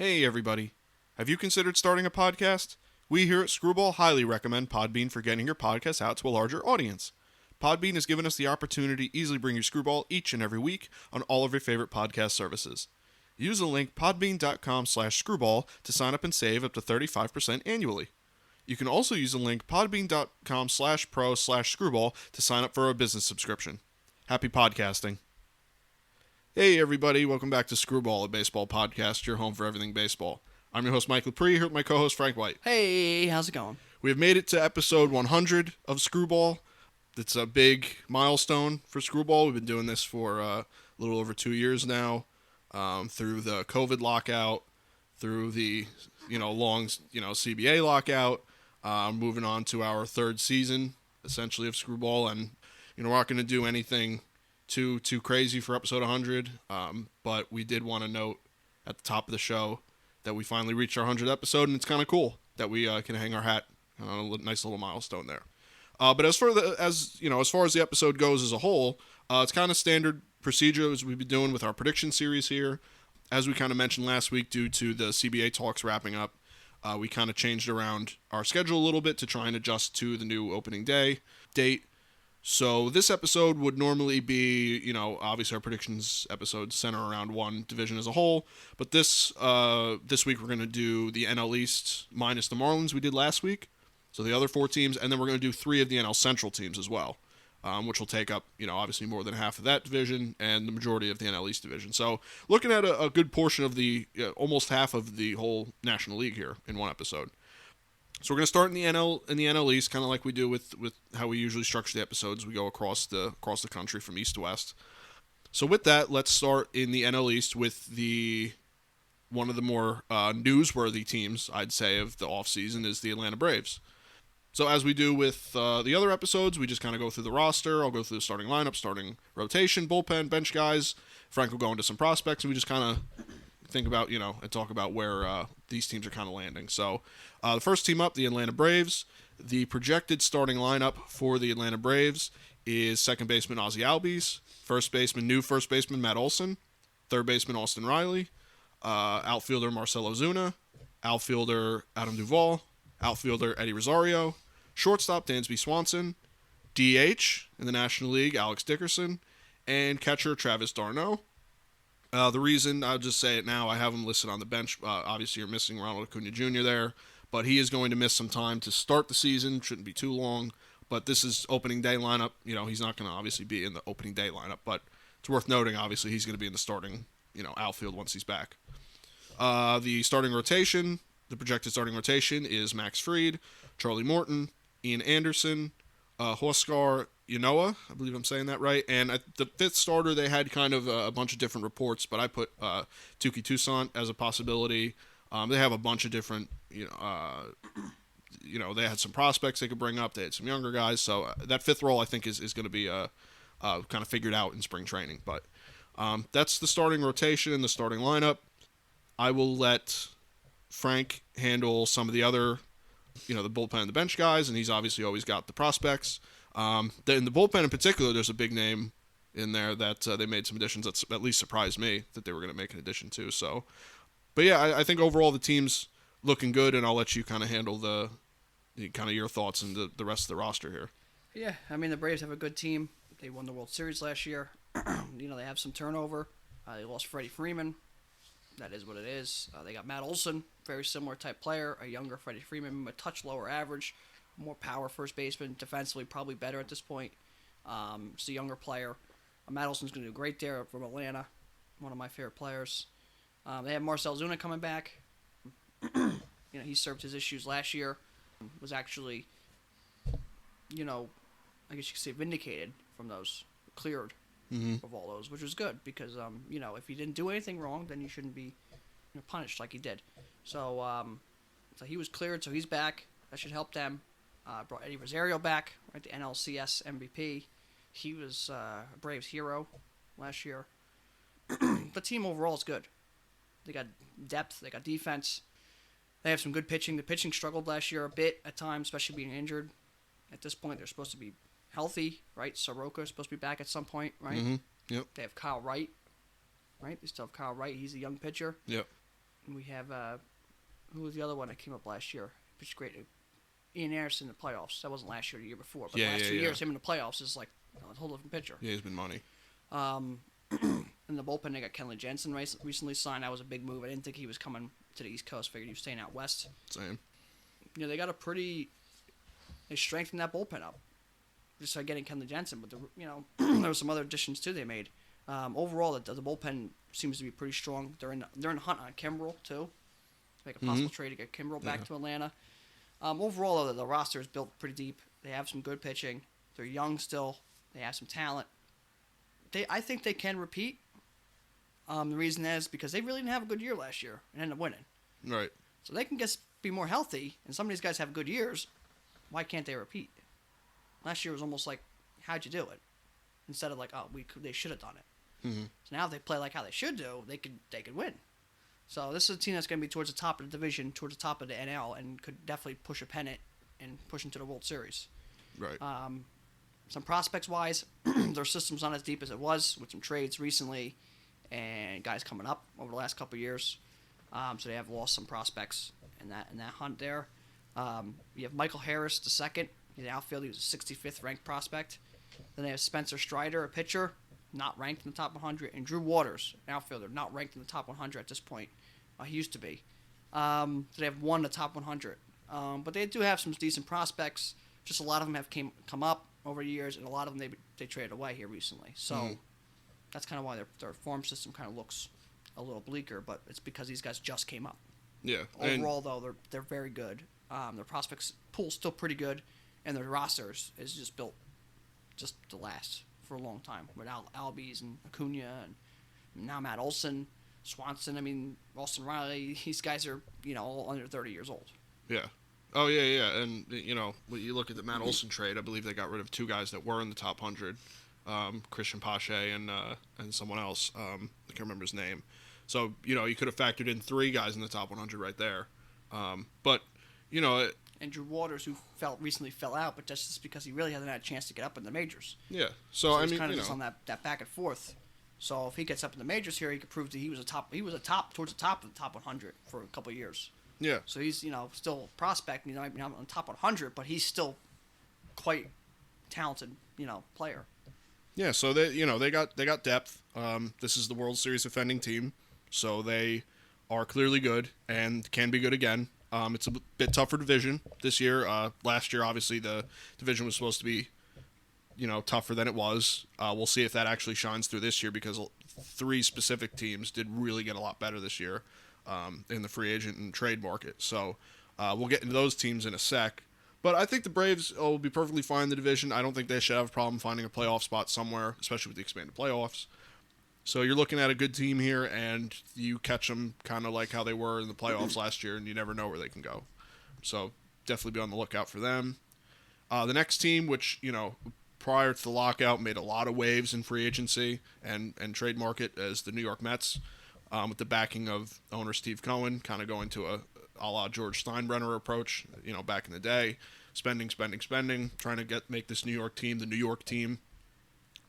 Hey everybody, have you considered starting a podcast? We here at Screwball highly recommend Podbean for getting your podcast out to a larger audience. Podbean has given us the opportunity to easily bring you Screwball each and every week on all of your favorite podcast services. Use the link podbean.com/screwball to sign up and save up to 35% annually. You can also use the link podbean.com/pro/screwball to sign up for a business subscription. Happy podcasting. Hey everybody, welcome back to Screwball, a baseball podcast, your home for everything baseball. I'm your host Mike Lepre, here with my co-host Frank White. Hey, how's it going? We have made it to episode 100 of Screwball. It's a big milestone for Screwball. We've been doing this for a little over 2 years now, through the COVID lockout, through the long CBA lockout, moving on to our third season essentially of Screwball, and we're not going to do anything too crazy for episode 100, but we did want to note at the top of the show that we finally reached our 100th episode, and it's kind of cool that we can hang our hat on a nice little milestone there. But as far as the episode goes as a whole, it's kind of standard procedure as we've been doing with our prediction series here. As we kind of mentioned last week, due to the CBA talks wrapping up, we kind of changed around our schedule a little bit to try and adjust to the new opening day date. So this episode would normally be, obviously our predictions episodes center around one division as a whole. But this week we're going to do the NL East minus the Marlins we did last week. So the other four teams, and then we're going to do 3 of the NL Central teams as well, which will take up, obviously more than half of that division and the majority of the NL East division. So looking at a good portion of the, almost half of the whole National League here in one episode. So we're going to start in the NL East, kind of like we do with how we usually structure the episodes. We go across the country from east to west. So with that, let's start in the NL East with one of the more newsworthy teams, I'd say, of the offseason is the Atlanta Braves. So as we do with the other episodes, we just kind of go through the roster. I'll go through the starting lineup, starting rotation, bullpen, bench guys. Frank will go into some prospects, and we just kind of think about, and talk about where these teams are kind of landing. So the first team up, the Atlanta Braves. The projected starting lineup for the Atlanta Braves is second baseman Ozzie Albies, new first baseman Matt Olson, third baseman Austin Riley, outfielder Marcell Ozuna, outfielder Adam Duvall, outfielder Eddie Rosario, shortstop Dansby Swanson, DH in the National League Alex Dickerson, and catcher Travis d'Arnaud. The reason, I'll just say it now, I have him listed on the bench. Obviously, you're missing Ronald Acuna Jr. there, but he is going to miss some time to start the season. Shouldn't be too long, but this is opening day lineup. He's not going to obviously be in the opening day lineup, but it's worth noting, obviously, he's going to be in the starting, outfield once he's back. The projected starting rotation is Max Fried, Charlie Morton, Ian Anderson, Huascar Ynoa, I believe I'm saying that right. And at the fifth starter, they had kind of a bunch of different reports, but I put Touki Toussaint as a possibility. They have a bunch of different, they had some prospects they could bring up. They had some younger guys. So that fifth role, I think, is going to be kind of figured out in spring training. But that's the starting rotation and the starting lineup. I will let Frank handle some of the other, the bullpen and the bench guys, and he's obviously always got the prospects. In the bullpen in particular, there's a big name in there that they made some additions that at least surprised me that they were going to make an addition to. So, but yeah, I think overall the team's looking good, and I'll let you kind of handle the kind of your thoughts and the rest of the roster here. Yeah, I mean, the Braves have a good team. They won the World Series last year. They have some turnover. They lost Freddie Freeman. That is what it is. They got Matt Olson, very similar type player, a younger Freddie Freeman, a touch lower average, more power first baseman, defensively probably better at this point. Just a younger player. Matt Olson's going to do great there from Atlanta, one of my favorite players. They have Marcell Ozuna coming back. He served his issues last year, was actually, I guess you could say vindicated from those, cleared of all those, which was good because, if he didn't do anything wrong, then you shouldn't be punished like he did. So he was cleared, so he's back. That should help them. Brought Eddie Rosario back, right, the NLCS MVP. He was a Braves hero last year. The team overall is good. They got depth. They got defense. They have some good pitching. The pitching struggled last year a bit at times, especially being injured. At this point, they're supposed to be healthy, right? Soroka is supposed to be back at some point, right? Mm-hmm. Yep. They have Kyle Wright, right? They still have Kyle Wright. He's a young pitcher. Yep. We have who was the other one that came up last year? Pitched great. Ian Anderson in the playoffs. That wasn't last year or the year before. But the last 2 years, him in the playoffs is like a whole different pitcher. Yeah, he's been money. In the bullpen, they got Kenley Jensen recently signed. That was a big move. I didn't think he was coming to the East Coast. Figured he was staying out west. Same. They got they strengthened that bullpen up. Just by getting Kenley Jensen, but there were some other additions too they made. Overall, the bullpen seems to be pretty strong. They're in the hunt on Kimbrel too. To make a possible trade to get Kimbrel back to Atlanta. Overall, though, the roster is built pretty deep. They have some good pitching. They're young still. They have some talent. I think they can repeat. The reason is because they really didn't have a good year last year and ended up winning. Right. So they can be more healthy, and some of these guys have good years. Why can't they repeat? Last year was almost like, how'd you do it? Instead of like, they should have done it. Mm-hmm. So now if they play like how they should do, they could win. So this is a team that's going to be towards the top of the division, towards the top of the NL, and could definitely push a pennant and push into the World Series. Right. Some prospects-wise, their system's not as deep as it was with some trades recently and guys coming up over the last couple of years. So they have lost some prospects in that hunt there. You have Michael Harris II. He's an outfielder. He was a 65th ranked prospect. Then they have Spencer Strider, a pitcher, not ranked in the top 100, and Drew Waters, an outfielder, not ranked in the top 100 at this point. He used to be. So they have won the top 100. But they do have some decent prospects. Just a lot of them have come up over the years, and a lot of them they traded away here recently. So that's kind of why their farm system kind of looks a little bleaker, but it's because these guys just came up. Yeah. Overall, though, they're very good. Their prospects pool's still pretty good, and their rosters is just built just to last for a long time with Albies and Acuna and now Matt Olson, Swanson. I mean, Austin Riley. These guys are all under 30 years old. Yeah. Oh yeah. And when you look at the Matt Olson trade, I believe they got rid of two guys that were in the top 100, Christian Pache and someone else. I can't remember his name. So you could have factored in three guys in the top 100 right there. But and Drew Waters, who recently fell out, but that's just because he really hasn't had a chance to get up in the majors. Yeah. So I he's mean, kind of just on that back and forth. So if he gets up in the majors here, he could prove that he was a top towards the top of the top 100 for a couple of years. Yeah. So he's still a prospect, not on the top 100, but he's still quite talented, player. Yeah. So they got depth. This is the World Series defending team, so they are clearly good and can be good again. It's a bit tougher division this year. Last year, obviously, the division was supposed to be, tougher than it was. We'll see if that actually shines through this year because three specific teams did really get a lot better this year in the free agent and trade market. So we'll get into those teams in a sec. But I think the Braves will be perfectly fine in the division. I don't think they should have a problem finding a playoff spot somewhere, especially with the expanded playoffs. So you're looking at a good team here, and you catch them kind of like how they were in the playoffs last year, and you never know where they can go. So definitely be on the lookout for them. The next team, which, prior to the lockout made a lot of waves in free agency and trade market, is the New York Mets, with the backing of owner Steve Cohen, kind of going to a la George Steinbrenner approach, back in the day. Spending, trying to make this New York team the New York team.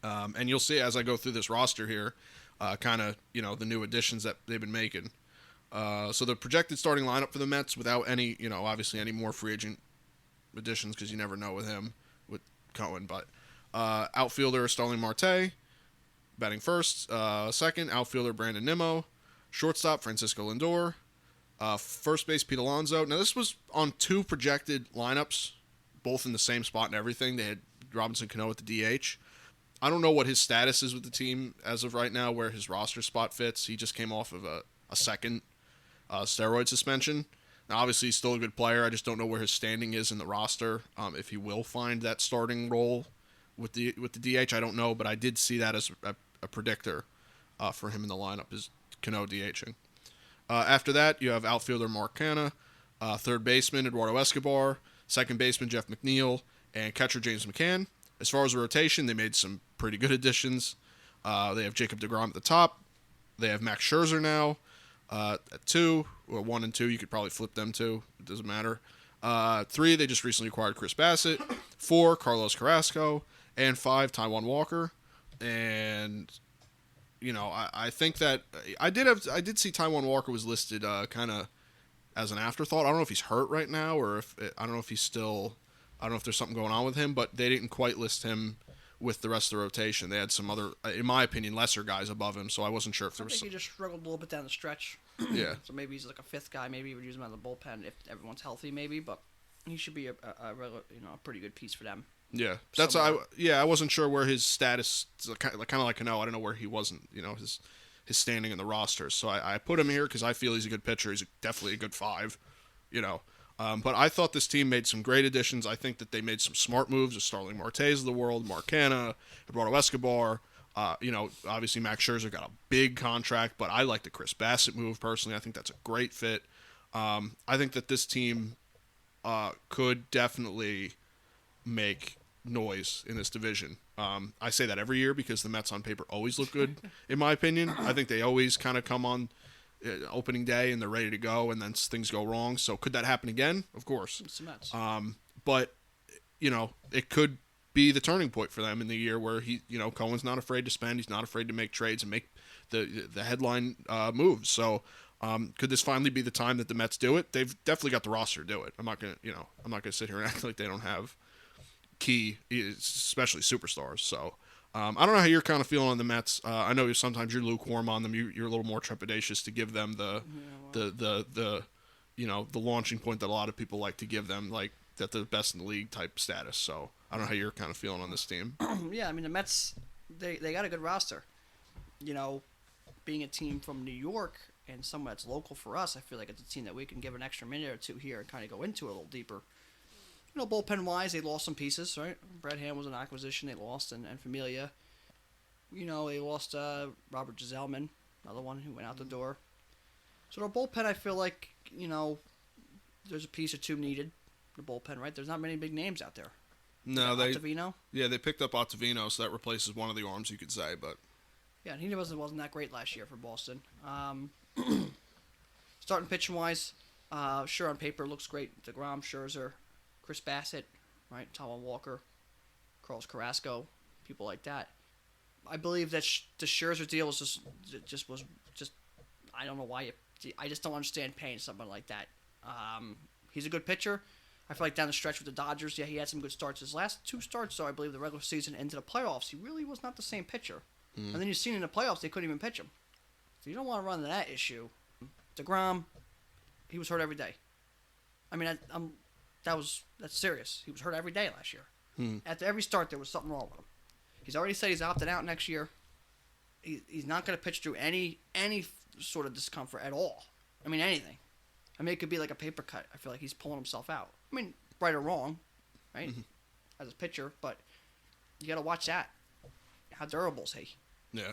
And you'll see as I go through this roster here, the new additions that they've been making. So the projected starting lineup for the Mets without any, obviously any more free agent additions because you never know with him, with Cohen. But outfielder Starling Marte, batting first. Second, outfielder Brandon Nimmo. Shortstop Francisco Lindor. First base Pete Alonso. Now this was on two projected lineups, both in the same spot and everything. They had Robinson Cano at the DH. I don't know what his status is with the team as of right now, where his roster spot fits. He just came off of a second steroid suspension. Now, obviously, he's still a good player. I just don't know where his standing is in the roster. If he will find that starting role with the DH, I don't know, but I did see that as a predictor for him in the lineup, is Cano DHing. After that, you have outfielder Mark Canha, third baseman Eduardo Escobar, second baseman Jeff McNeil, and catcher James McCann. As far as the rotation, they made some pretty good additions. They have Jacob deGrom at the top. They have Max Scherzer now at 2, or 1 and 2. You could probably flip them too. It doesn't matter. 3, they just recently acquired Chris Bassett. 4, Carlos Carrasco. And 5, Taiwan Walker. And I think that I did see Taiwan Walker was listed kind of as an afterthought. I don't know if he's hurt right now or if I don't know if he's still. I don't know if there's something going on with him, but they didn't quite list him with the rest of the rotation. They had some other, in my opinion, lesser guys above him, so I wasn't sure if there was. I think he just struggled a little bit down the stretch. Yeah. So maybe he's like a fifth guy. Maybe you would use him out of the bullpen if everyone's healthy, maybe. But he should be a pretty good piece for them. Yeah, I wasn't sure where his status, kind of like Cano. I don't know where he wasn't. His standing in the roster. So I put him here because I feel he's a good pitcher. He's definitely a good 5. But I thought this team made some great additions. I think that they made some smart moves with Starling Martes of the world, Mark Canha, Eduardo Escobar. Obviously Max Scherzer got a big contract, but I like the Chris Bassett move personally. I think that's a great fit. I think that this team could definitely make noise in this division. I say that every year because the Mets on paper always look good, in my opinion. I think they always kind of come on opening day and they're ready to go, and then things go wrong. So could that happen again? Of course. It's the Mets. But it could be the turning point for them in the year where Cohen's not afraid to spend. He's not afraid to make trades and make the headline moves. So could this finally be the time that the Mets do it? They've definitely got the roster to do it. I'm not gonna sit here and act like they don't have key, especially superstars. So. I don't know how you're kind of feeling on the Mets. I know sometimes you're lukewarm on them. You're a little more trepidatious to give them the launching point that a lot of people like to give them, like that the best in the league type status. So I don't know how you're kind of feeling on this team. Yeah, I mean the Mets, they got a good roster. Being a team from New York and someone that's local for us, I feel like it's a team that we can give an extra minute or two here and kind of go into it a little deeper. Bullpen-wise, they lost some pieces, right? Brad Hand was an acquisition they lost, and Familia. They lost Robert Giselman, another one who went out the door. So their bullpen, I feel like, there's a piece or two needed. The bullpen, right? There's not many big names out there. No, Ottavino? Yeah, they picked up Ottavino, so that replaces one of the arms, you could say, but... Yeah, and he wasn't that great last year for Boston. Starting pitching-wise, sure, on paper, looks great. DeGrom, Scherzer, Chris Bassett, right? Taiwan Walker, Carlos Carrasco, people like that. I believe that the Scherzer deal was just I don't know why I just don't understand paying someone like that. He's a good pitcher. I feel like down the stretch with the Dodgers, yeah, he had some good starts. His last 2 starts, though, I believe the regular season into the playoffs, he really was not the same pitcher. And then you've seen in the playoffs they couldn't even pitch him. So you don't want to run into that issue. DeGrom, he was hurt every day. I mean, that's serious. He was hurt every day last year. After every start, there was something wrong with him. He's already said he's opting out next year. He's not going to pitch through any sort of discomfort at all. I mean, anything. I mean, it could be like a paper cut. I feel like he's pulling himself out. I mean, right or wrong, right? As a pitcher, but you got to watch that. How durable is he? Yeah.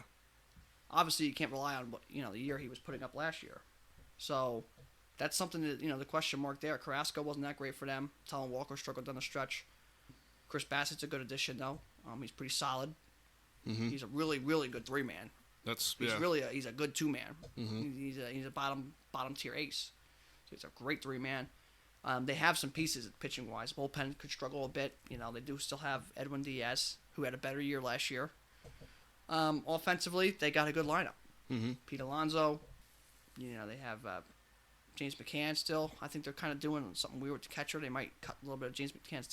Obviously, you can't rely on the year he was putting up last year. So that's something that, the question mark there. Carrasco wasn't that great for them. Taiwan Walker struggled down the stretch. Chris Bassett's a good addition, though. He's pretty solid. He's a really, really good 3-man. He's a good 2-man. He's a bottom tier ace. So he's a great 3-man. They have some pieces pitching wise. Bullpen could struggle a bit. They do still have Edwin Diaz, who had a better year last year. Offensively, they got a good lineup. Pete Alonso. They have James McCann still. I think they're kind of doing something weird with the catcher. They might cut a little bit of James McCann's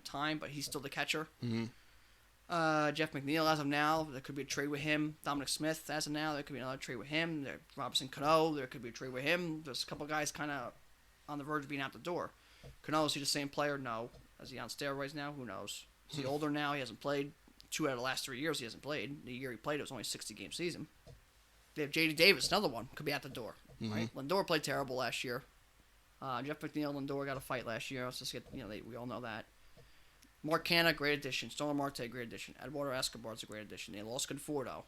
time, but he's still the catcher. Jeff McNeil as of now. There could be a trade with him. Dominic Smith as of now. There could be another trade with him. Robinson Cano. There could be a trade with him. There's a couple guys kind of on the verge of being out the door. Cano, is he the same player? No. Is he on steroids now? Who knows? Is he older now? He hasn't played. 2 out of the last 3 years he hasn't played. The year he played, it was only a 60-game season. They have J.D. Davis, another one, could be out the door. Right? Lindor played terrible last year. Jeff McNeil, Lindor got a fight last year. Let's just get, we all know that. Mark Canha, great addition. Starling Marte, great addition. Eduardo Escobar's a great addition. They lost Conforto.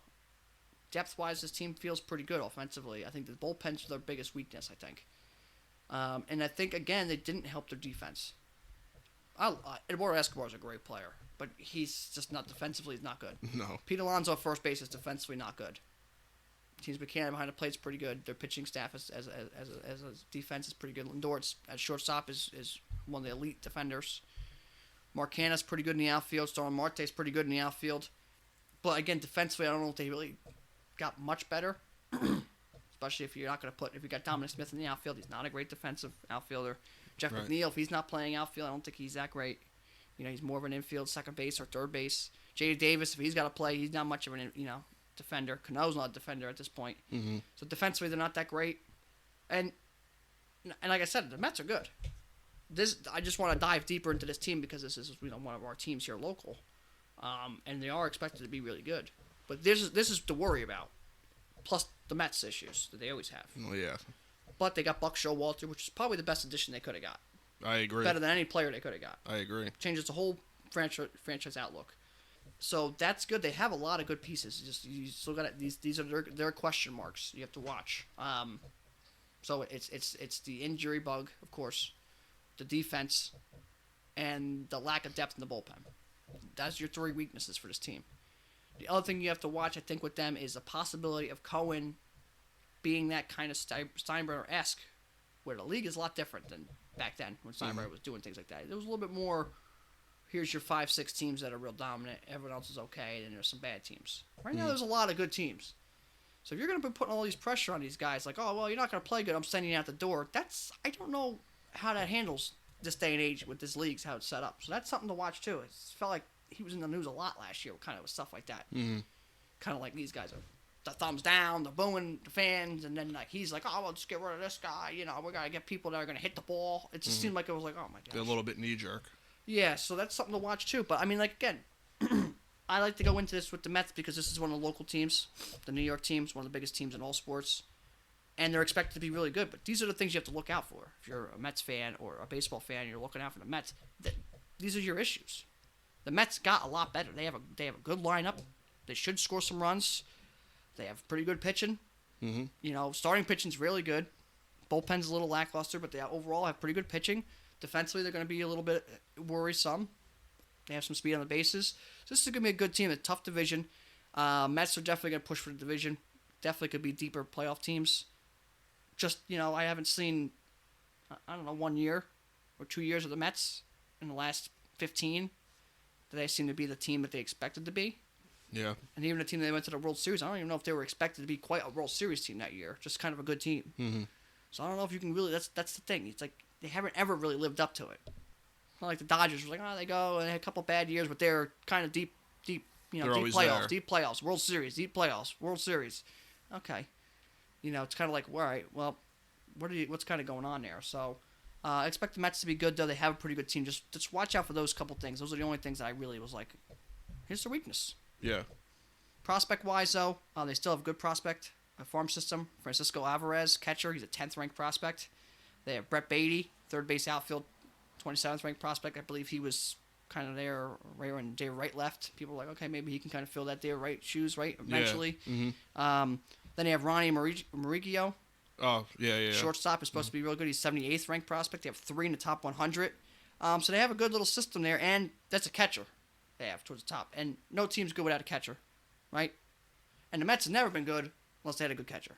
Depth-wise, this team feels pretty good offensively. I think the bullpen's their biggest weakness, I think. And I think, again, they didn't help their defense. Eduardo Escobar's a great player, but he's just not defensively. He's not good. No. Pete Alonso at first base is defensively not good. James McCann behind the plate is pretty good. Their pitching staff as a defense is pretty good. Lindor at shortstop is one of the elite defenders. Mark Canha's pretty good in the outfield. Starling Marte's pretty good in the outfield. But again, defensively, I don't know if they really got much better. Especially if you're not going to if you got Dominic Smith in the outfield, he's not a great defensive outfielder. Jeff McNeil, if he's not playing outfield, I don't think he's that great. He's more of an infield, second base or third base. J.D. Davis, if he's got to play, he's not much of an defender. Cano's not a defender at this point. Mm-hmm. So defensively, they're not that great. And like I said, the Mets are good. I just want to dive deeper into this team because this is one of our teams here local, and they are expected to be really good. But this is to worry about. Plus the Mets issues that they always have. Well, yeah. But they got Buck Showalter, which is probably the best addition they could have got. I agree. Better than any player they could have got. I agree. Changes the whole franchise outlook. So that's good. They have a lot of good pieces. You still got these are their question marks. You have to watch. So it's the injury bug, of course, the defense, and the lack of depth in the bullpen. That's your three weaknesses for this team. The other thing you have to watch, I think, with them is the possibility of Cohen being that kind of Steinbrenner-esque, where the league is a lot different than back then when Steinbrenner was doing things like that. It was a little bit more, here's your 5-6 teams that are real dominant, everyone else is okay, and there's some bad teams. Right now, there's a lot of good teams. So if you're going to be putting all these pressure on these guys, like, oh, well, you're not going to play good, I'm sending you out the door, I don't know how that handles this day and age with this league's how it's set up. So that's something to watch, too. It felt like he was in the news a lot last year, kind of with stuff like that. Mm-hmm. Kind of like these guys are the thumbs down, they're booing the fans, and then like he's like, oh, well, just get rid of this guy. We got to get people that are going to hit the ball. It just seemed like it was like, oh, my gosh. They're a little bit knee-jerk. Yeah, so that's something to watch, too. But, I mean, like, again, I like to go into this with the Mets because this is one of the local teams. The New York team's one of the biggest teams in all sports. And they're expected to be really good. But these are the things you have to look out for. If you're a Mets fan or a baseball fan and you're looking out for the Mets, these are your issues. The Mets got a lot better. They have a good lineup. They should score some runs. They have pretty good pitching. Mm-hmm. Starting pitching's really good. Bullpen's a little lackluster, but they overall have pretty good pitching. Defensively, they're going to be a little bit worrisome. They have some speed on the bases. So this is going to be a good team, a tough division. Mets are definitely going to push for the division. Definitely could be deeper playoff teams. Just, I haven't seen, 1 year or 2 years of the Mets in the last 15 that they seem to be the team that they expected to be. Yeah. And even the team they went to the World Series, I don't even know if they were expected to be quite a World Series team that year. Just kind of a good team. Mm-hmm. So I don't know if you can really, that's the thing. It's like they haven't ever really lived up to it. Not like the Dodgers were like, they go, and they had a couple bad years, but they're kind of deep, deep playoffs, World Series, deep playoffs, World Series. Okay. It's kind of like, all right, well, what's kind of going on there? So I expect the Mets to be good, though. They have a pretty good team. Just watch out for those couple things. Those are the only things that I really was like, here's the weakness. Yeah. Prospect-wise, though, they still have a good prospect. A farm system. Francisco Alvarez, catcher. He's a 10th ranked prospect. They have Brett Beatty, third base outfield, 27th ranked prospect. I believe he was kind of there right when Dave Wright left. People were like, okay, maybe he can kind of fill that Dave Wright shoes, right, eventually. Yeah. Mm-hmm. Then they have Ronnie Maricchio. Oh, yeah. Shortstop is supposed to be real good. He's 78th ranked prospect. They have 3 in the top 100. So they have a good little system there, and that's a catcher they have towards the top. And no team's good without a catcher, right? And the Mets have never been good unless they had a good catcher.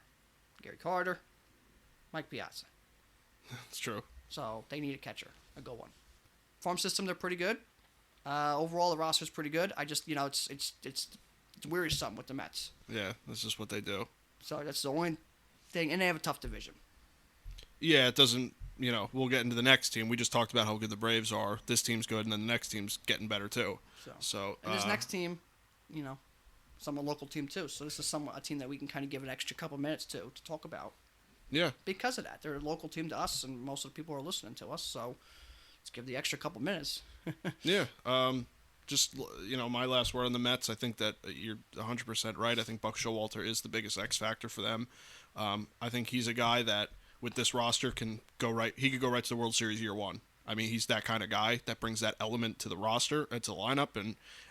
Gary Carter, Mike Piazza. That's true. So they need a catcher, a good one. Farm system, they're pretty good. Overall, the roster's pretty good. I just, it's wearisome with the Mets. Yeah, that's just what they do. So that's the only thing, and they have a tough division. Yeah, it doesn't, we'll get into the next team. We just talked about how good the Braves are. This team's good, and then the next team's getting better, too. So and this next team, somewhat local team, too. So this is somewhat a team that we can kind of give an extra couple minutes to talk about. Yeah. Because of that. They're a local team to us, and most of the people are listening to us, so let's give the extra couple minutes. Yeah. Just, my last word on the Mets, I think that you're 100% right. I think Buck Showalter is the biggest X factor for them. I think he's a guy that, with this roster, can go right. He could go right to the World Series year one. I mean, he's that kind of guy that brings that element to the roster, to the lineup,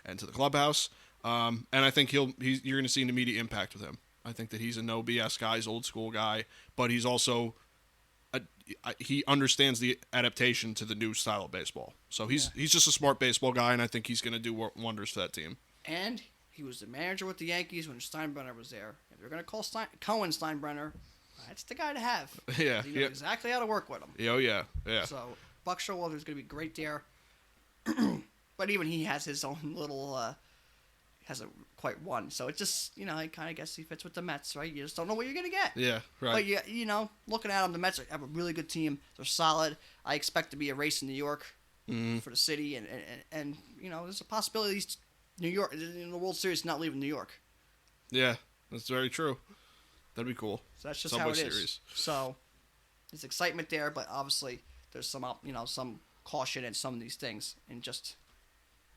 and to the clubhouse. And I think you're going to see an immediate impact with him. I think that he's a no BS guy, he's old school guy, but he's also he understands the adaptation to the new style of baseball. So he's just a smart baseball guy, and I think he's going to do wonders for that team. And he was the manager with the Yankees when Steinbrenner was there. If you're going to call Cohen Steinbrenner, that's the guy to have. Yeah, you know exactly how to work with him. Oh yeah. So Buck Showalter is going to be great there, but even he has his own little hasn't quite won. So it just, I kind of guess he fits with the Mets, right? You just don't know what you're going to get. Yeah, right. But, looking at them, the Mets have a really good team. They're solid. I expect to be a race in New York for the city. And there's a possibility New York, in the World Series, not leaving New York. Yeah, that's very true. That'd be cool. So that's just Subway how it is. Series. So there's excitement there, but obviously there's some caution in some of these things. And just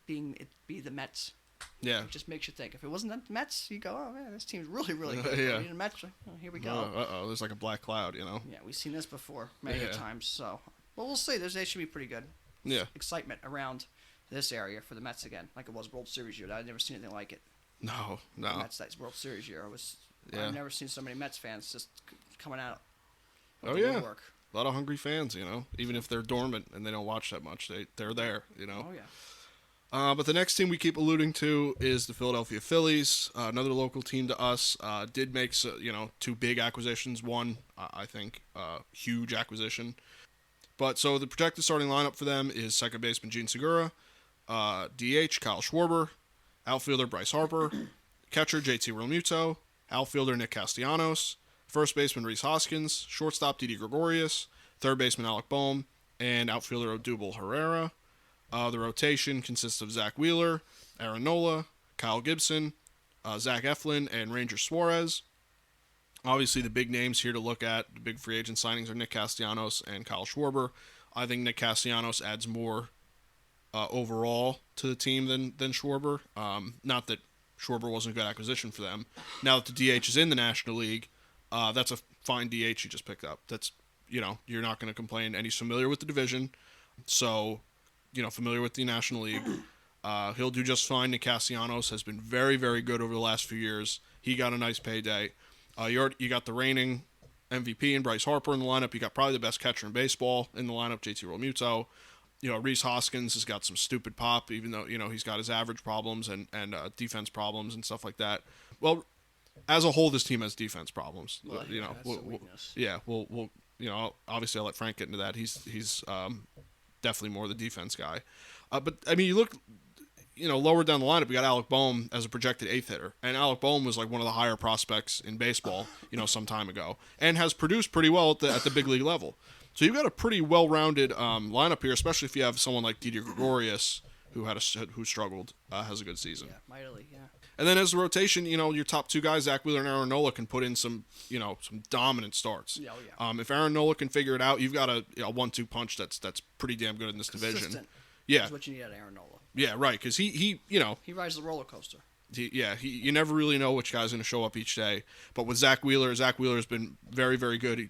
be the Mets. Yeah. It just makes you think. If it wasn't the Mets, you go, oh, man, this team's really, really good. Yeah. The Mets, here we go. There's like a black cloud, Yeah, we've seen this before many times. So, well, we'll see. They should be pretty good. Yeah. Excitement around this area for the Mets again, like it was World Series year. I've never seen anything like it. No. The Mets, that's World Series year. I've never seen so many Mets fans just coming out. Oh, yeah. Work. A lot of hungry fans, Even if they're dormant and they don't watch that much, they're there, Oh, yeah. But the next team we keep alluding to is the Philadelphia Phillies, another local team to us. Did make two big acquisitions. One, I think, huge acquisition. But so the projected starting lineup for them is second baseman Gene Segura, DH Kyle Schwarber, outfielder Bryce Harper, catcher JT Realmuto, outfielder Nick Castellanos, first baseman Rhys Hoskins, shortstop Didi Gregorius, third baseman Alec Boehm, and outfielder Odubel Herrera. The rotation consists of Zach Wheeler, Aaron Nola, Kyle Gibson, Zach Eflin, and Ranger Suarez. Obviously, the big names here to look at, the big free agent signings are Nick Castellanos and Kyle Schwarber. I think Nick Castellanos adds more overall to the team than Schwarber. Not that Schwarber wasn't a good acquisition for them. Now that the DH is in the National League, that's a fine DH you just picked up. That's, you're not going to complain. And he's familiar with the division. So, familiar with the National League. He'll do just fine. Nick Castellanos has been very, very good over the last few years. He got a nice payday. You got the reigning MVP and Bryce Harper in the lineup. You got probably the best catcher in baseball in the lineup, JT Realmuto. Rhys Hoskins has got some stupid pop, even though, he's got his average problems and defense problems and stuff like that. Well, as a whole, this team has defense problems. Well, we'll obviously I'll let Frank get into that. He's definitely more the defense guy. But, I mean, you look, lower down the lineup, we got Alec Boehm as a projected eighth hitter. And Alec Boehm was like one of the higher prospects in baseball, some time ago. And has produced pretty well at the big league level. So you've got a pretty well-rounded lineup here, especially if you have someone like Didi Gregorius, who struggled, has a good season. Yeah, mightily, yeah. And then as the rotation, your top two guys, Zach Wheeler and Aaron Nola, can put in some dominant starts. Yeah, yeah. If Aaron Nola can figure it out, you've got a 1-2 punch that's pretty damn good in this division. Consistent. Yeah, That's what you need out of Aaron Nola. Yeah, right. Because he rides the roller coaster. You never really know which guy's going to show up each day. But with Zach Wheeler's been very, very good.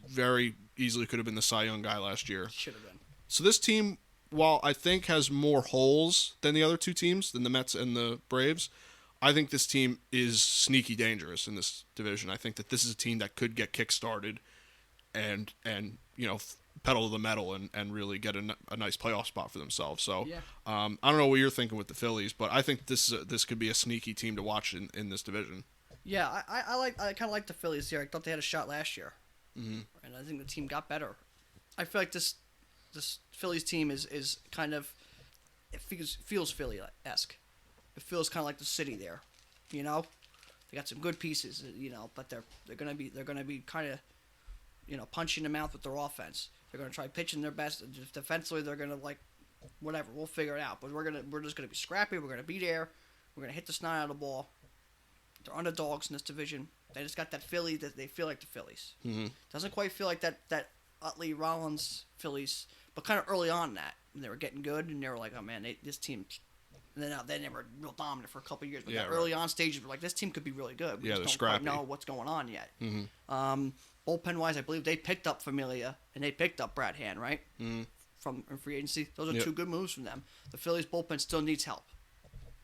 Very easily could have been the Cy Young guy last year. Should have been. So this team, while I think has more holes than the other two teams, than the Mets and the Braves, I think this team is sneaky dangerous in this division. I think that this is a team that could get kick-started and pedal to the metal and really get a nice playoff spot for themselves. So yeah. I don't know what you're thinking with the Phillies, but I think this could be a sneaky team to watch in this division. Yeah, I kind of like the Phillies here. I thought they had a shot last year. Mm-hmm. And I think the team got better. I feel like this Phillies team is kind of, it feels Philly-esque. It feels kind of like the city there, They got some good pieces, but they're gonna be kind of, punching the mouth with their offense. They're gonna try pitching their best. Defensively, they're gonna whatever. We'll figure it out. But we're just gonna be scrappy. We're gonna be there. We're gonna hit the snot out of the ball. They're underdogs in this division. They just got that Philly that they feel like the Phillies. Mm-hmm. Doesn't quite feel like that Utley Rollins Phillies, but kind of early on that when they were getting good and they were like, oh man, this team. And then they were real dominant for a couple of years, but that early on stages were like, this team could be really good. We just don't quite know what's going on yet. Mm-hmm. Bullpen wise, I believe they picked up Familia and they picked up Brad Hand, right? Mm-hmm. From free agency. Those are two good moves from them. The Phillies bullpen still needs help.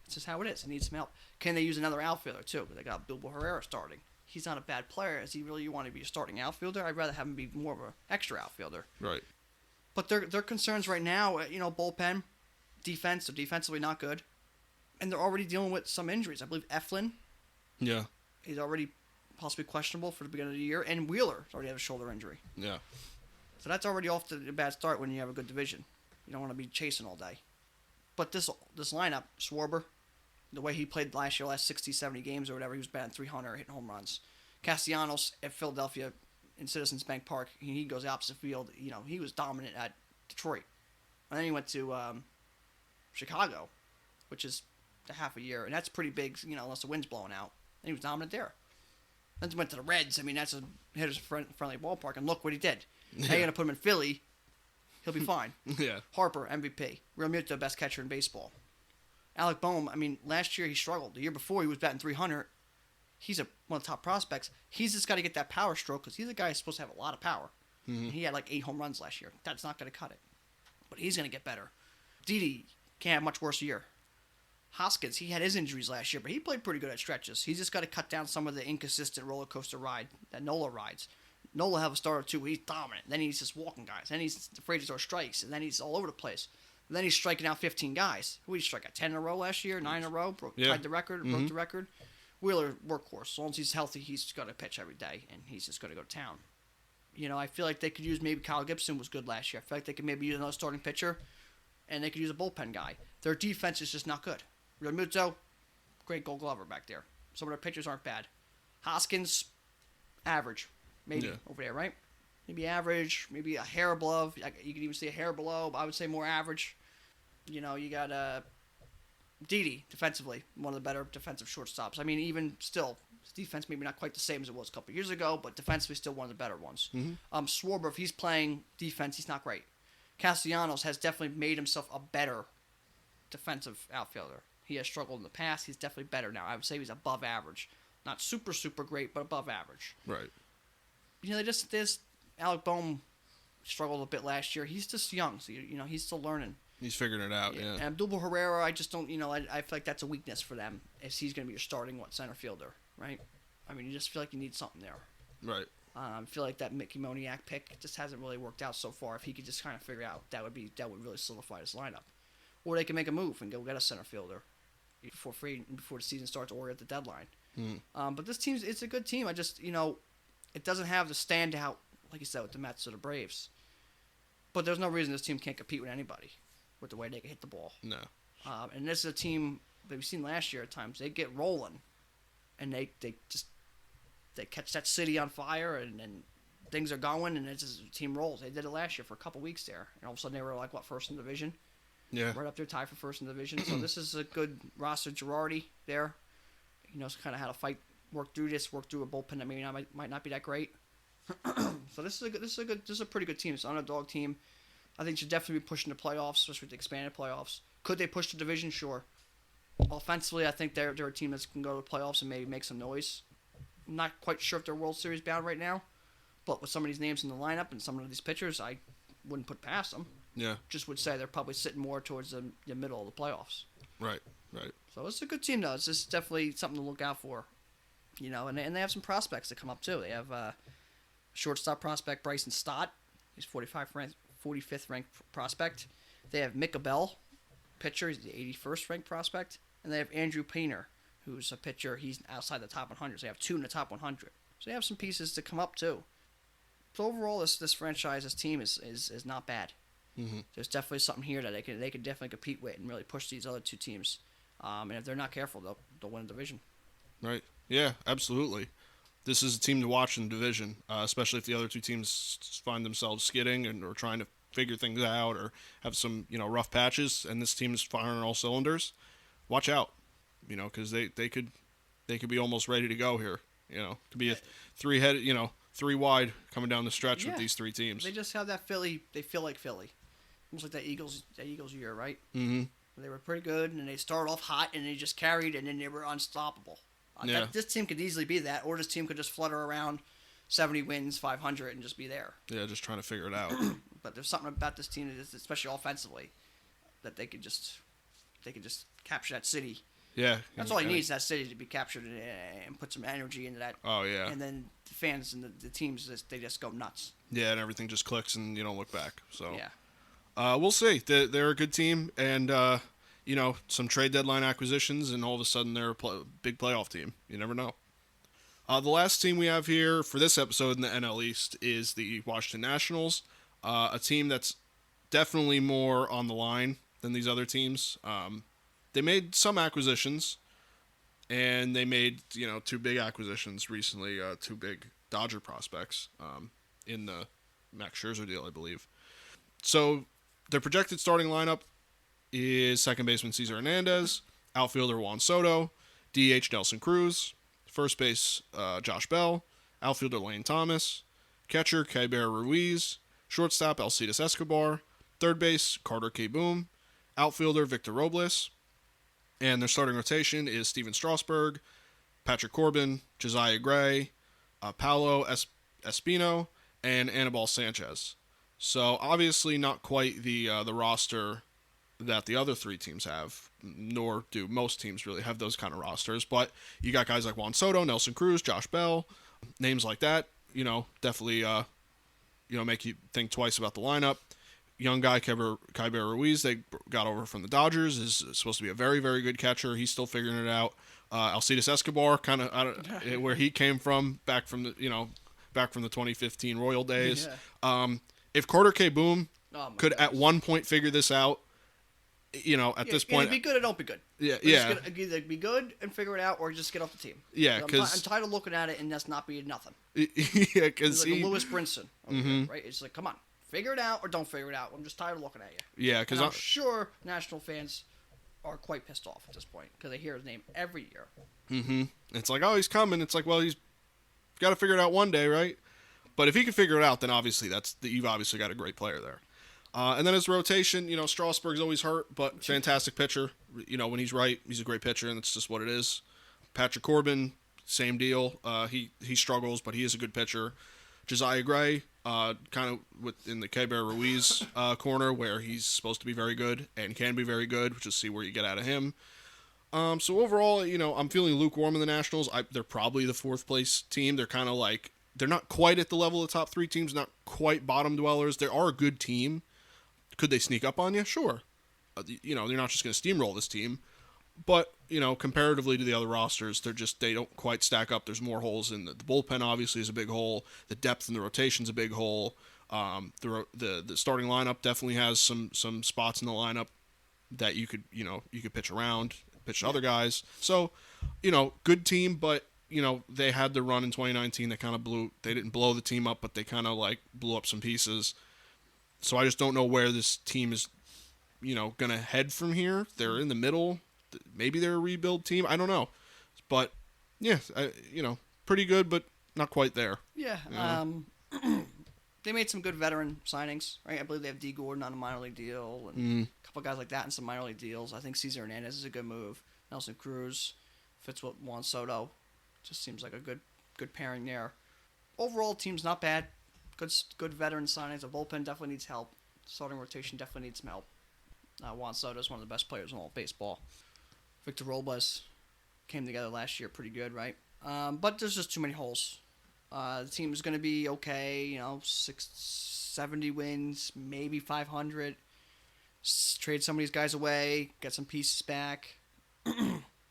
It's just how it is. It needs some help. Can they use another outfielder too? They got Bilbo Herrera starting. He's not a bad player. Is he really want to be a starting outfielder? I'd rather have him be more of an extra outfielder. Right. But their concerns right now, bullpen, defense. They're defensively not good, and they're already dealing with some injuries. I believe Eflin. Yeah. He's already possibly questionable for the beginning of the year, and Wheeler already had a shoulder injury. Yeah. So that's already off to a bad start when you have a good division. You don't want to be chasing all day. But this lineup, Schwarber, The way he played last year, last 60, 70 games or whatever, he was batting 300, hitting home runs. Castellanos at Philadelphia in Citizens Bank Park, he goes opposite field. He was dominant at Detroit. And then he went to Chicago, which is a half a year. And that's pretty big, unless the wind's blowing out. And he was dominant there. Then he went to the Reds. I mean, that's a hitter's friendly ballpark. And look what he did. Now you're going to put him in Philly. He'll be fine. Yeah. Harper, MVP. Realmuto, best catcher in baseball. Alec Boehm, I mean, last year he struggled. The year before he was batting 300. He's one of the top prospects. He's just got to get that power stroke because he's a guy who's supposed to have a lot of power. Mm-hmm. He had like 8 home runs last year. That's not going to cut it. But he's going to get better. Didi can't have much worse year. Hoskins, he had his injuries last year, but he played pretty good at stretches. He's just got to cut down some of the inconsistent roller coaster ride that Nola rides. Nola have a start or two where he's dominant. Then he's just walking guys. Then he's afraid to throw strikes. And then he's all over the place. And then he's striking out 15 guys. Who did he strike out? 10 in a row last year? 9 in a row? Tied the record? Mm-hmm. Broke the record? Wheeler, workhorse. As long as he's healthy, he's going to pitch every day. And he's just going to go to town. I feel like they could use maybe Kyle Gibson was good last year. I feel like they could maybe use another starting pitcher. And they could use a bullpen guy. Their defense is just not good. Realmuto, great Gold Glover back there. Some of their pitchers aren't bad. Hoskins, average. Maybe over there, right? Maybe average, maybe a hair above. You could even say a hair below, but I would say more average. You got Didi, defensively, one of the better defensive shortstops. I mean, even still, his defense maybe not quite the same as it was a couple of years ago, but defensively still one of the better ones. Mm-hmm. Schwarber, if he's playing defense, he's not great. Castellanos has definitely made himself a better defensive outfielder. He has struggled in the past. He's definitely better now. I would say he's above average. Not super, super great, but above average. Right. This Alec Boehm struggled a bit last year. He's just young, so he's still learning. He's figuring it out, yeah. And Abdul Herrera, I just don't, I feel like that's a weakness for them, as he's going to be your starting center fielder, right? I mean, you just feel like you need something there. Right. I feel like that Mickey Moniak pick just hasn't really worked out so far. If he could just kind of figure out, that would really solidify his lineup. Or they can make a move and go get a center fielder before the season starts or at the deadline. But this team, it's a good team. I just, it doesn't have the standout, like you said, with the Mets or the Braves. But there's no reason this team can't compete with anybody with the way they can hit the ball. No. And this is a team that we've seen last year at times. They get rolling, and they catch that city on fire, and things are going, and it's just, the team rolls. They did it last year for a couple weeks there, and all of a sudden they were first in the division? Yeah. Right up there, tied for first in the division. So this is a good roster. Girardi there, kind of how to fight, work through a bullpen that maybe might not be that great. So this is a pretty good team. It's an underdog team. I think should definitely be pushing the playoffs, especially with the expanded playoffs. Could they push the division? Sure. Offensively, I think they're a team that can go to the playoffs and maybe make some noise. I'm not quite sure if they're World Series bound right now, but with some of these names in the lineup and some of these pitchers, I wouldn't put past them. Yeah. Just would say they're probably sitting more towards the middle of the playoffs. Right. So it's a good team, though. It's just definitely something to look out for. And they have some prospects that come up, too. They have shortstop prospect Bryson Stott. He's 45th ranked prospect. They have Mick Abel, pitcher. He's the 81st ranked prospect. And they have Andrew Painter, who's a pitcher. He's outside the top 100. So they have 2 in the top 100. So they have some pieces to come up, too. So overall, this franchise, this team is not bad. Mm-hmm. There's definitely something here that they can definitely compete with and really push these other two teams. And if they're not careful, they'll win a division. Right. Yeah, absolutely. This is a team to watch in the division, especially if the other two teams find themselves skidding or trying to figure things out or have some rough patches, and this team is firing on all cylinders. Watch out, because they could be almost ready to go here. Could be a three wide coming down the stretch with these three teams. They just have that Philly. They feel like Philly, almost like that Eagles year, right? Mm-hmm. They were pretty good, and they started off hot, and they just carried, and then they were unstoppable. This team could easily be that, or this team could just flutter around 70 wins, 500, and just be there. Yeah, just trying to figure it out. But there's something about this team, especially offensively, that they could just capture that city. Yeah. That's all he needs, that city to be captured and put some energy into that. Oh, yeah. And then the fans and the teams, they just go nuts. Yeah, and everything just clicks and you don't look back. So yeah. We'll see. They're a good team, and some trade deadline acquisitions, and all of a sudden they're a big playoff team. You never know. The last team we have here for this episode in the NL East is the Washington Nationals, a team that's definitely more on the line than these other teams. They made some acquisitions, And they made, two big acquisitions recently, two big Dodger prospects in the Max Scherzer deal, I believe. So their projected starting lineup is second baseman Cesar Hernandez, outfielder Juan Soto, DH Nelson Cruz, first base Josh Bell, outfielder Lane Thomas, catcher Keibert Ruiz, shortstop Alcides Escobar, third base Carter K. Boom, outfielder Victor Robles, and their starting rotation is Steven Strasburg, Patrick Corbin, Josiah Gray, Paulo Espino, and Anibal Sanchez. So obviously not quite the roster that the other three teams have, nor do most teams really have those kind of rosters. But you got guys like Juan Soto, Nelson Cruz, Josh Bell, names like that. Definitely make you think twice about the lineup. Young guy Keibert Ruiz they got over from the Dodgers is supposed to be a very, very good catcher. He's still figuring it out. Alcides Escobar, kind of where he came from, back from the 2015 Royal days. Yeah. If Carter K. Boom could goodness. at one point figure this out, at this point, either be good or don't be good. Yeah, Either be good and figure it out, or just get off the team. Yeah, I'm because tired of looking at it and that's not being nothing. Yeah, because It's like a Lewis Brinson, here, right? It's like, come on, figure it out or don't figure it out. I'm just tired of looking at you. Yeah, because I'm sure National fans are quite pissed off at this point because they hear his name every year. It's like, oh, he's coming. It's like, well, he's got to figure it out one day, right? But if he can figure it out, then obviously you've obviously got a great player there. And then his rotation, Strasburg's always hurt, but fantastic pitcher. When he's right, he's a great pitcher, and that's just what it is. Patrick Corbin, same deal. He struggles, but he is a good pitcher. Josiah Gray, kind of within the Keibert Ruiz corner, where he's supposed to be very good and can be very good. We'll just see where you get out of him. So overall, I'm feeling lukewarm in the Nationals. They're probably the fourth place team. They're kind of like, they're not quite at the level of the top three teams, not quite bottom dwellers. They are a good team. Could they sneak up on you? Sure. They're not just going to steamroll this team. But, comparatively to the other rosters, they don't quite stack up. There's more holes in the bullpen, obviously, is a big hole. The depth in the rotation's a big hole. The starting lineup definitely has some spots in the lineup that you could pitch around, pitch to other guys. So, good team, but, they had the run in 2019 that kind of they didn't blow the team up, but they kind of blew up some pieces. So I just don't know where this team is, going to head from here. They're in the middle. Maybe they're a rebuild team. I don't know. But, yeah, pretty good, but not quite there. Yeah. They made some good veteran signings, right? I believe they have D. Gordon on a minor league deal and a couple guys like that in some minor league deals. I think Cesar Hernandez is a good move. Nelson Cruz fits with Juan Soto. Just seems like a good pairing there. Overall, team's not bad. Good veteran signings. The bullpen definitely needs help. Starting rotation definitely needs some help. Juan Soto is one of the best players in all of baseball. Victor Robles came together last year pretty good, right? But there's just too many holes. The team is going to be okay, 670 wins, maybe 500. Trade some of these guys away, get some pieces back.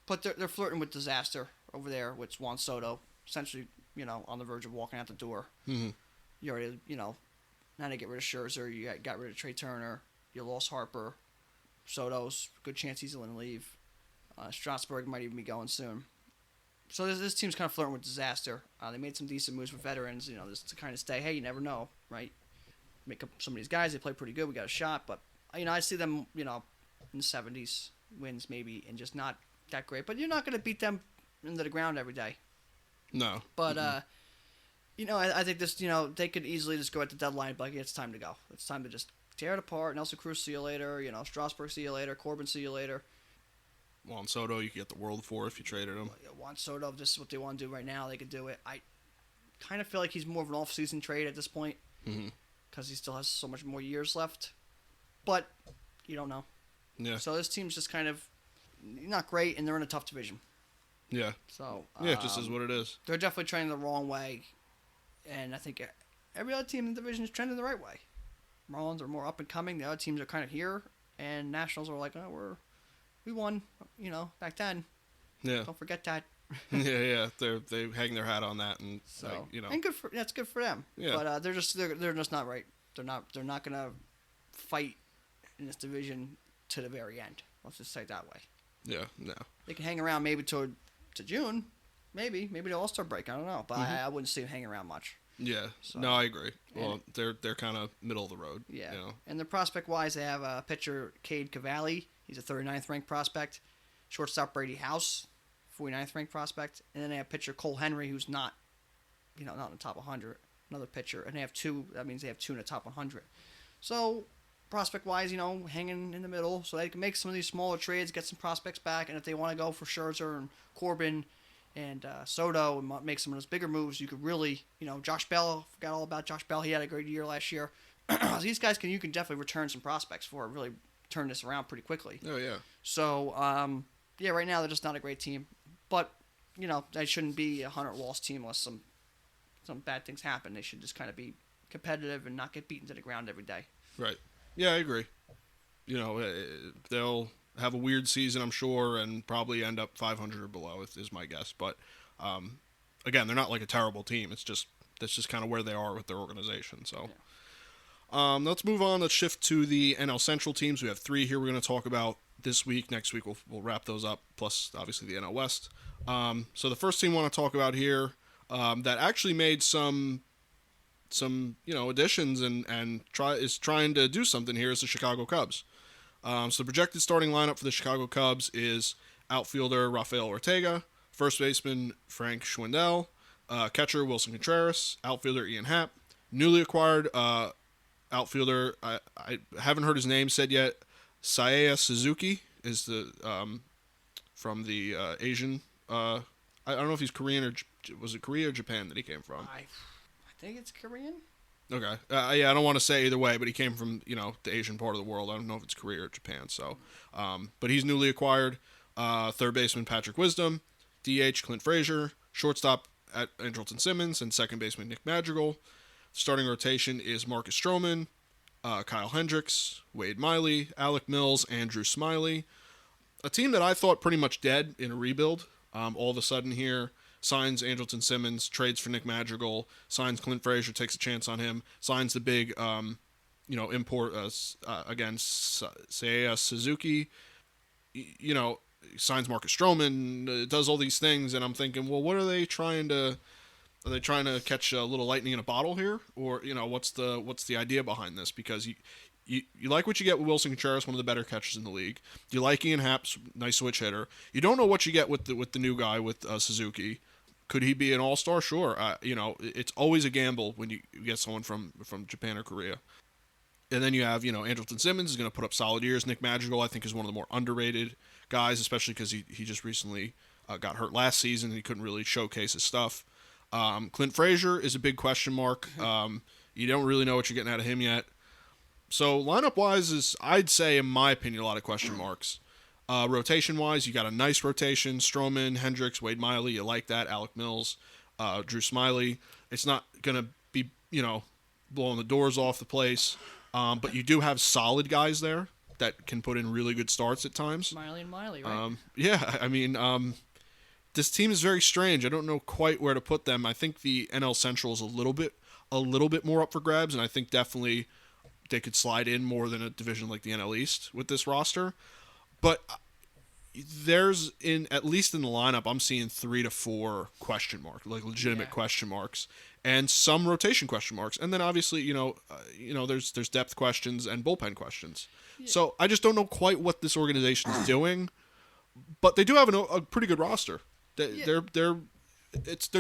But they're flirting with disaster over there with Juan Soto. Essentially, on the verge of walking out the door. Mm-hmm. You already, now to get rid of Scherzer, you got rid of Trey Turner, you lost Harper, Soto's good chance he's going to leave. Strasburg might even be going soon. So this team's kind of flirting with disaster. They made some decent moves with veterans, just to kind of stay, hey, you never know, right? Make up some of these guys, they play pretty good, we got a shot, but, I see them, in the 70s wins maybe, and just not that great. But you're not going to beat them into the ground every day. No. But, I think this, they could easily just go at the deadline and be like, it's time to go. It's time to just tear it apart. Nelson Cruz, see you later. Strasburg, see you later. Corbin, see you later. Juan Soto, you could get the world for if you traded him. Juan Soto, if this is what they want to do right now, they could do it. I kind of feel like he's more of an off-season trade at this point because he still has so much more years left. But you don't know. Yeah. So this team's just kind of not great, and they're in a tough division. Yeah. So yeah, it just is what it is. They're definitely trending the wrong way, and I think every other team in the division is trending the right way. Marlins are more up and coming. The other teams are kind of here, and Nationals are like, we won, back then. Yeah. Don't forget that. yeah. They hang their hat on that, and so and that's good for them. Yeah. But they're just not right. They're not gonna fight in this division to the very end. Let's just say it that way. Yeah. No. They can hang around maybe toward to June, maybe the All-Star break. I don't know, but I wouldn't see him hanging around much. Yeah. So, no, I agree. Well, they're kind of middle of the road. Yeah. You know? And the prospect-wise, they have pitcher Cade Cavalli. He's a 39th ranked prospect. Shortstop Brady House, 49th ranked prospect. And then they have pitcher Cole Henry, who's not in the top 100. Another pitcher. And they have two. That means they have two in the top 100. So, prospect-wise, hanging in the middle. So they can make some of these smaller trades, get some prospects back. And if they want to go for Scherzer and Corbin and Soto and make some of those bigger moves, you could really, Josh Bell, forgot all about Josh Bell. He had a great year last year. These guys you can definitely return some prospects for it, really turn this around pretty quickly. Oh, yeah. So, right now they're just not a great team. But, they shouldn't be a 100-loss team unless some bad things happen. They should just kind of be competitive and not get beaten to the ground every day. Right. Yeah, I agree. They'll have a weird season, I'm sure, and probably end up 500 or below is my guess. But again, they're not like a terrible team. That's just kind of where they are with their organization. So let's move on. Let's shift to the NL Central teams. We have 3 here we're going to talk about this week. Next week we'll wrap those up. Plus, obviously, the NL West. So the first team I want to talk about here that actually made some additions and is trying to do something here is the Chicago Cubs. So the projected starting lineup for the Chicago Cubs is outfielder Rafael Ortega, first baseman Frank Schwindel, catcher Wilson Contreras, outfielder Ian Happ, newly acquired outfielder, I haven't heard his name said yet, Seiya Suzuki is the from the Asian. I don't know if he's Korean or was it Korea or Japan that he came from. I think it's Korean. Okay. Yeah, I don't want to say either way, but he came from, the Asian part of the world. I don't know if it's Korea or Japan. So, but he's newly acquired. Third baseman Patrick Wisdom, DH Clint Frazier, shortstop at Andrelton Simmons, and second baseman Nick Madrigal. Starting rotation is Marcus Stroman, Kyle Hendricks, Wade Miley, Alec Mills, Andrew Smiley. A team that I thought pretty much dead in a rebuild. All of a sudden here, signs Andrelton Simmons, trades for Nick Madrigal, signs Clint Frazier, takes a chance on him, signs the big, import, again, Seiya Suzuki, signs Marcus Stroman, does all these things, and I'm thinking, well, what are they trying to catch a little lightning in a bottle here? Or, what's the idea behind this? Because you like what you get with Wilson Contreras, one of the better catchers in the league. You like Ian Happ, nice switch hitter. You don't know what you get with the new guy, with Suzuki. Could he be an all-star? Sure. It's always a gamble when you get someone from Japan or Korea. And then you have, Andrelton Simmons is going to put up solid years. Nick Madrigal, I think, is one of the more underrated guys, especially because he just recently got hurt last season and he couldn't really showcase his stuff. Clint Frazier is a big question mark. You don't really know what you're getting out of him yet. So lineup-wise is, I'd say, in my opinion, a lot of question marks. Rotation-wise, you got a nice rotation. Stroman, Hendricks, Wade Miley, you like that. Alec Mills, Drew Smiley. It's not going to be, blowing the doors off the place. But you do have solid guys there that can put in really good starts at times. Smiley and Miley, right? Yeah, I mean, this team is very strange. I don't know quite where to put them. I think the NL Central is a little bit more up for grabs, and I think definitely they could slide in more than a division like the NL East with this roster. But there's, at least in the lineup, I'm seeing 3 to 4 question marks, like legitimate question marks, and some rotation question marks. And then obviously, there's depth questions and bullpen questions. Yeah. So I just don't know quite what this organization is doing, but they do have a pretty good roster. They're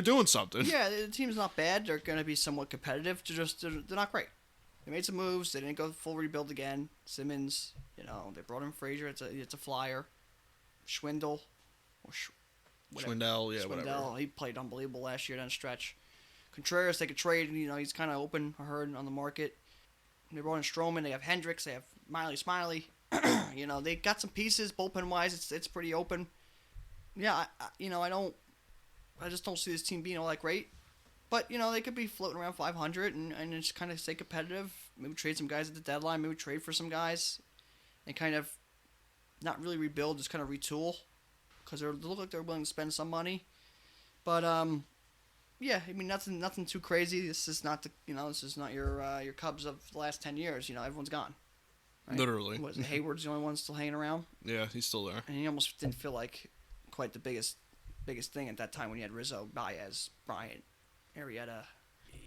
doing something. Yeah, the team's not bad. They're going to be somewhat competitive. They're not great. They made some moves. They didn't go full rebuild again. Simmons, they brought in Frazier. It's a flyer. Schwindel. Schwindel, yeah, whatever. He played unbelievable last year down the stretch. Contreras, they could trade. He's kind of open, I heard, on the market. They brought in Stroman. They have Hendricks. They have Miley Smiley. They got some pieces. Bullpen-wise, it's pretty open. Yeah, I just don't see this team being all that great. But, they could be floating around 500 and just kind of stay competitive. Maybe trade some guys at the deadline. Maybe trade for some guys. And kind of not really rebuild, just kind of retool. Because they look like they're willing to spend some money. But, nothing too crazy. This is not your Cubs of the last 10 years. Everyone's gone. Right? Literally. Hayward's the only one still hanging around? Yeah, he's still there. And he almost didn't feel like quite the biggest biggest thing at that time when you had Rizzo, Baez, Bryant, Arrieta.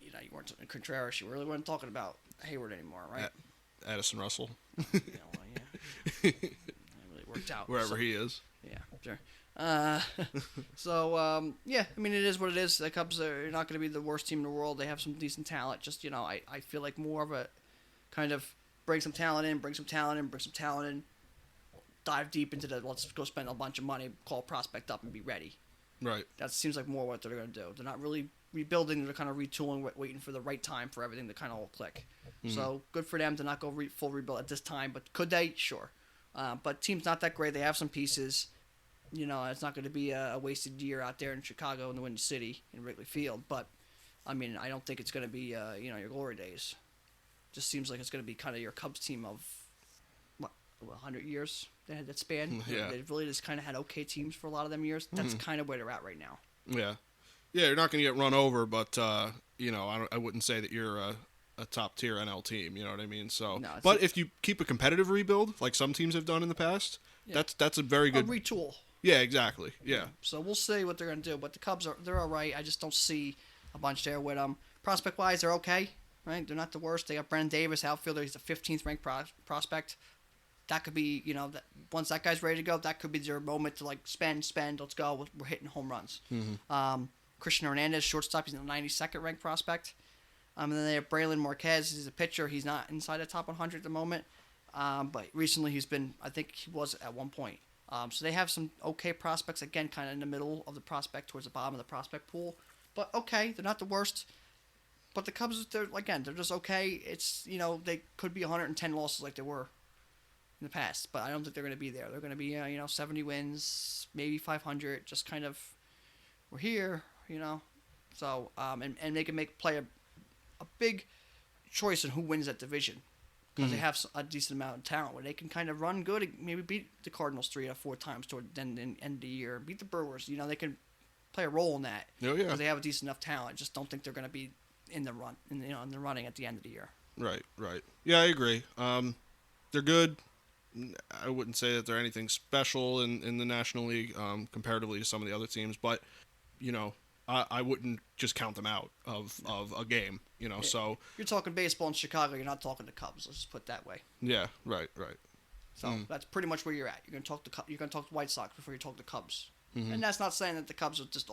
You weren't Contreras. You really weren't talking about Hayward anymore, right? Addison Russell. Well, yeah. It really worked out. Wherever he is. Yeah, sure. Yeah, I mean, it is what it is. The Cubs are not going to be the worst team in the world. They have some decent talent. Just, I feel like more of a kind of bring some talent in, dive deep into let's go spend a bunch of money, call a prospect up, and be ready. Right. That seems like more what they're going to do. They're not really rebuilding. They're kind of retooling, waiting for the right time for everything to kind of all click. Mm-hmm. So good for them to not go full rebuild at this time. But could they? Sure. But team's not that great. They have some pieces. It's not going to be a wasted year out there in Chicago in the Windy City in Wrigley Field. But, I mean, I don't think it's going to be, your glory days. Just seems like it's going to be kind of your Cubs team of, 100 years they had that span. Yeah. They really just kind of had okay teams for a lot of them years. That's kind of where they're at right now. Yeah. Yeah, you're not going to get run over, but, I wouldn't say that you're a top-tier NL team, you know what I mean? So, no, but if you keep a competitive rebuild, like some teams have done in the past, that's a very good... A retool. Yeah, exactly. Yeah. So we'll see what they're going to do. But the Cubs they're all right. I just don't see a bunch there with them. Prospect-wise, they're okay, right? They're not the worst. They got Brendan Davis, outfielder. He's a 15th ranked prospect. That could be, that once that guy's ready to go, that could be their moment to spend. Let's go. We're hitting home runs. Mm-hmm. Christian Hernandez, shortstop. He's a 92nd ranked prospect. And then they have Braylon Marquez. He's a pitcher. He's not inside the top 100 at the moment. But recently he's been, I think he was at one point. So they have some okay prospects, again, kind of in the middle of the prospect, towards the bottom of the prospect pool. But okay, they're not the worst. But the Cubs, they're just okay. It's, they could be 110 losses like they were in the past. But I don't think they're going to be there. They're going to be, 70 wins, maybe 500, just kind of, we're here, So, and they can play a big choice in who wins that division. Because they have a decent amount of talent where they can kind of run good and maybe beat the Cardinals 3 or 4 times toward the end of the year. Beat the Brewers. They can play a role in that. Oh, yeah. Because they have a decent enough talent. Just don't think they're going to be in the running at the end of the year. Right. Yeah, I agree. They're good. I wouldn't say that they're anything special in the National League comparatively to some of the other teams. But, I wouldn't just count them out of a game, so... You're talking baseball in Chicago, you're not talking the Cubs, let's just put it that way. Yeah, right. So that's pretty much where you're at. You're going to talk the White Sox before you talk the Cubs. Mm-hmm. And that's not saying that the Cubs are just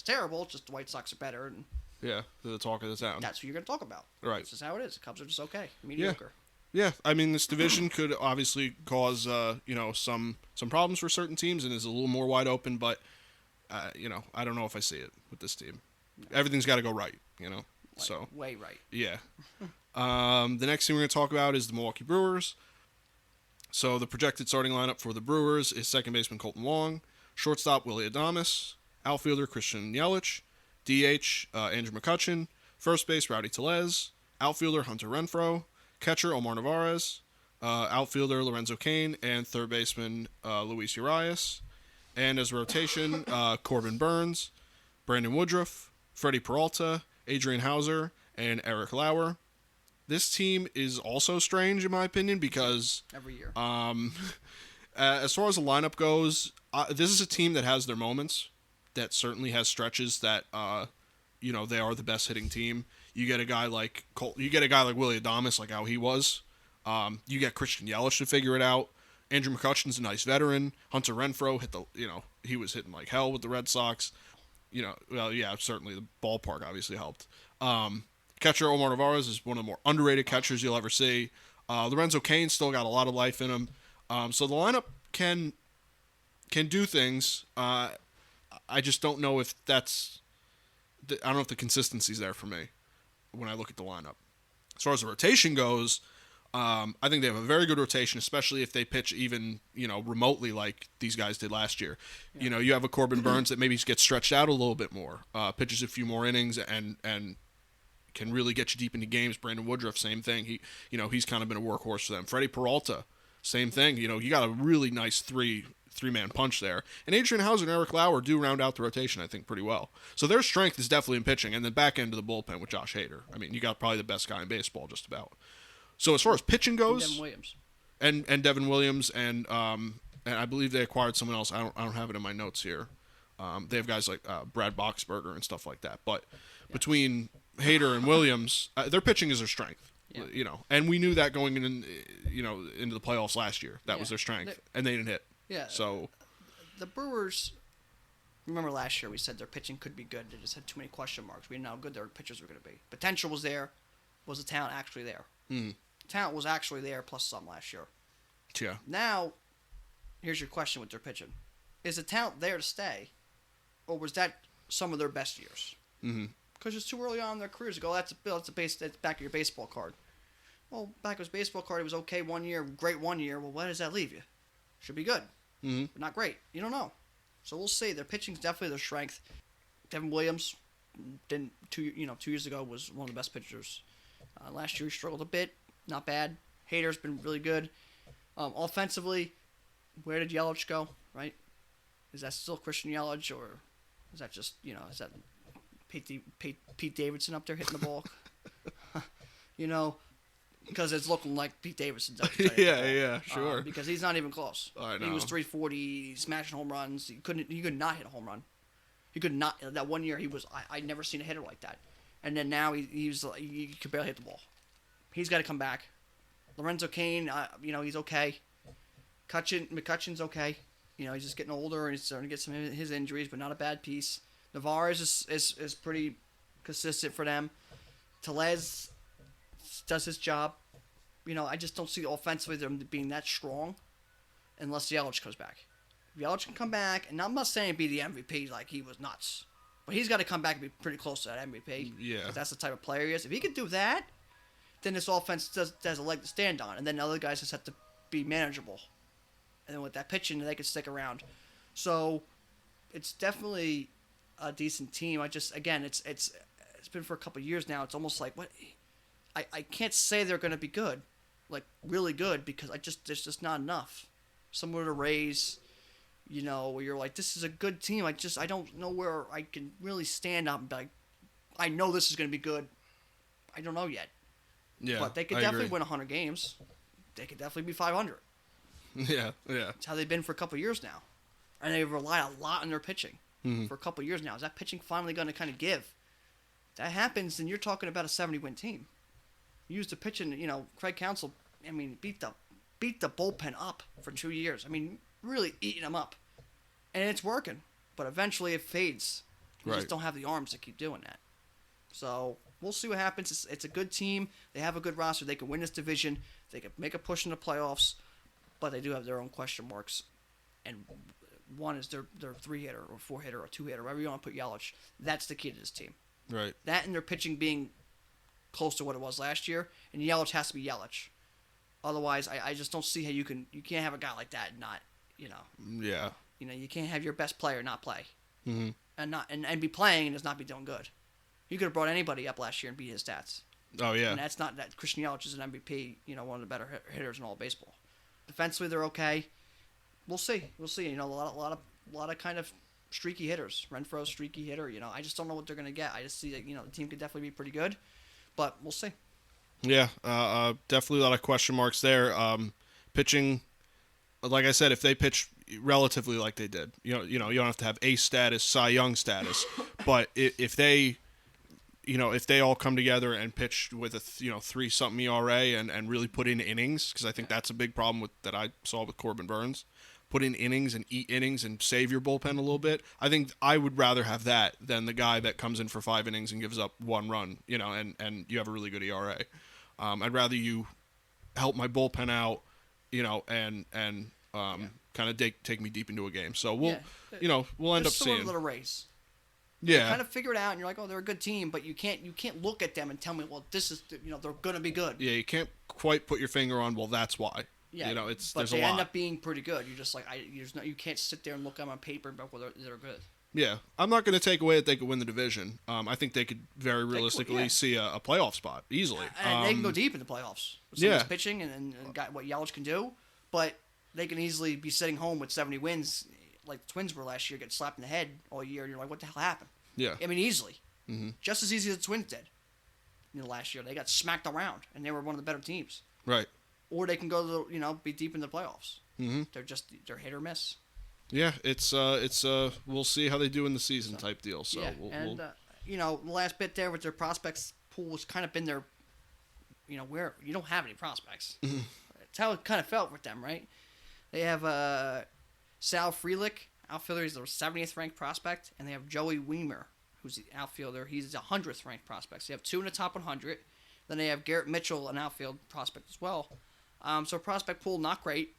terrible, it's just the White Sox are better. And yeah, they're the talk of the town. That's what you're going to talk about. Right. This is how it is. The Cubs are just okay, mediocre. Yeah, I mean, this division could obviously cause, some problems for certain teams and is a little more wide open, but... I don't know if I see it with this team. No. Everything's got to go right, so way right. Yeah. The next thing we're going to talk about is the Milwaukee Brewers. So the projected starting lineup for the Brewers is second baseman Colton Wong, shortstop Willie Adames, outfielder Christian Yelich, DH Andrew McCutchen, first base Rowdy Tellez, outfielder Hunter Renfroe, catcher Omar Narvaez, outfielder Lorenzo Cain, and third baseman Luis Urias. And as rotation, Corbin Burns, Brandon Woodruff, Freddie Peralta, Adrian Hauser, and Eric Lauer. This team is also strange, in my opinion, because... Every year. As far as the lineup goes, this is a team that has their moments, that certainly has stretches that, they are the best hitting team. You get a guy like Willie Adames, like how he was. You get Christian Yelich to figure it out. Andrew McCutchen's a nice veteran. Hunter Renfroe he was hitting like hell with the Red Sox. Certainly the ballpark obviously helped. Catcher Omar Narvaez is one of the more underrated catchers you'll ever see. Lorenzo Cain still got a lot of life in him. So the lineup can do things. I just don't know if I don't know if the consistency's there for me when I look at the lineup. As far as the rotation goes, I think they have a very good rotation, especially if they pitch even, remotely like these guys did last year. Yeah. You have a Corbin Burns that maybe gets stretched out a little bit more, pitches a few more innings and can really get you deep into games. Brandon Woodruff, same thing. He's kind of been a workhorse for them. Freddie Peralta, same thing. You got a really nice three-man punch there. And Adrian Hauser and Eric Lauer do round out the rotation, I think, pretty well. So their strength is definitely in pitching. And then back end of the bullpen with Josh Hader. I mean, you got probably the best guy in baseball just about. So as far as pitching goes, Devin Williams. And Devin Williams, and I believe they acquired someone else. I don't have it in my notes here. They have guys like Brad Boxberger and stuff like that. But between Hader and Williams, their pitching is their strength. Yeah. You know, and we knew that going into the playoffs last year. That was their strength, and they didn't hit. Yeah. So the Brewers. Remember last year we said their pitching could be good. They just had too many question marks. We didn't know how good their pitchers were going to be. Potential was there. Was the talent actually there? Talent was actually there plus some last year. Yeah. Now, here's your question with their pitching: is the talent there to stay, or was that some of their best years? Because it's too early on in their careers to go. That's back of your baseball card. Well, back of his baseball card, it was okay one year, great one year. Well, why does that leave you? Should be good, but not great. You don't know. So we'll see. Their pitching's definitely their strength. Devin Williams, 2 years ago was one of the best pitchers. Last year he struggled a bit, not bad. Hader's been really good. Offensively, where did Yelich go? Right? Is that still Christian Yelich, or is that just is that Pete Davidson up there hitting the ball? Because it's looking like Pete Davidson's up there. Yeah, sure. Because he's not even close. I know. He was 340, smashing home runs. He could not hit a home run. He could not. That one year he was. I'd never seen a hitter like that. And then now he could barely hit the ball. He's got to come back. Lorenzo Cain, he's okay. McCutcheon's okay. He's just getting older and he's starting to get some of his injuries, but not a bad piece. Navarez is pretty consistent for them. Tellez does his job. I just don't see offensively them being that strong unless Yelich comes back. If Yelich can come back, and I'm not saying be the MVP like he was nuts, but he's got to come back and be pretty close to that MVP. Yeah. That's the type of player he is. If he could do that, then this offense has a leg to stand on, and then the other guys just have to be manageable. And then with that pitching, they can stick around. So it's definitely a decent team. It's been for a couple of years now. It's almost like what I can't say they're going to be good, like really good, because there's just not enough. Similar to Reyes, where you're like, this is a good team. I don't know where I can really stand up and be like, I know this is going to be good. I don't know yet. Yeah, but they could definitely win 100 games. They could definitely be 500. Yeah. That's how they've been for a couple of years now. And they rely a lot on their pitching for a couple of years now. Is that pitching finally going to kind of give? If that happens, then you're talking about a 70-win team. Use the pitching, Craig Counsell, beat the bullpen up for 2 years. Really eating them up. And it's working. But eventually it fades. You just don't have the arms to keep doing that. So we'll see what happens. It's a good team. They have a good roster. They can win this division. They can make a push in the playoffs. But they do have their own question marks. And one is their 3-hitter or 4-hitter or 2-hitter, whatever you want to put Yelich. That's the key to this team. Right. That and their pitching being close to what it was last year. And Yelich has to be Yelich. Otherwise, I just don't see how you can't have a guy like that and not, Yeah. You can't have your best player not play. Mm-hmm. And be playing and just not be doing good. You could have brought anybody up last year and beat his stats. Oh, yeah. And that's not that Christian Yelich is an MVP, one of the better hitters in all of baseball. Defensively, they're okay. We'll see. A lot of kind of streaky hitters. Renfroe's streaky hitter. I just don't know what they're going to get. I just see that the team could definitely be pretty good, but we'll see. Yeah, definitely a lot of question marks there. Pitching, like I said, if they pitch relatively like they did, you don't have to have ace status, Cy Young status, but if they all come together and pitch with a 3-something ERA and really put in innings, because I think that's a big problem that I saw with Corbin Burns. Put in innings and eat innings and save your bullpen a little bit. I think I would rather have that than the guy that comes in for 5 innings and gives up 1 run, and you have a really good ERA. I'd rather you help my bullpen out, and kind of take me deep into a game. So we'll end up seeing. Similar to Reyes. Yeah. You kind of figure it out, and you're like, oh, they're a good team, but you can't look at them and tell me, well, this is, they're going to be good. Yeah, you can't quite put your finger on, well, that's why. Yeah, but there's they end up being pretty good. You're just like, you can't sit there and look at them on paper about whether they're good. Yeah, I'm not going to take away that they could win the division. I think they could very realistically see a playoff spot easily. And they can go deep in the playoffs with some of this pitching and what Yelich can do, but they can easily be sitting home with 70 wins like the Twins were last year, get slapped in the head all year, and you're like, what the hell happened? Yeah. Easily. Mm-hmm. Just as easy as the Twins did. Last year. They got smacked around, and they were one of the better teams. Right. Or they can go to be deep in the playoffs. Mm-hmm. They're hit or miss. Yeah, it's we'll see how they do in the season type deal. So yeah, we'll the last bit there with their prospects pool has kind of been their, where you don't have any prospects. That's how it kind of felt with them, right? They have Sal Frelick, outfielder. He's their 70th ranked prospect, and they have Joey Weimer, who's the outfielder. He's a 100th ranked prospect. So you have two in the top 100. Then they have Garrett Mitchell, an outfield prospect as well. So prospect pool not great.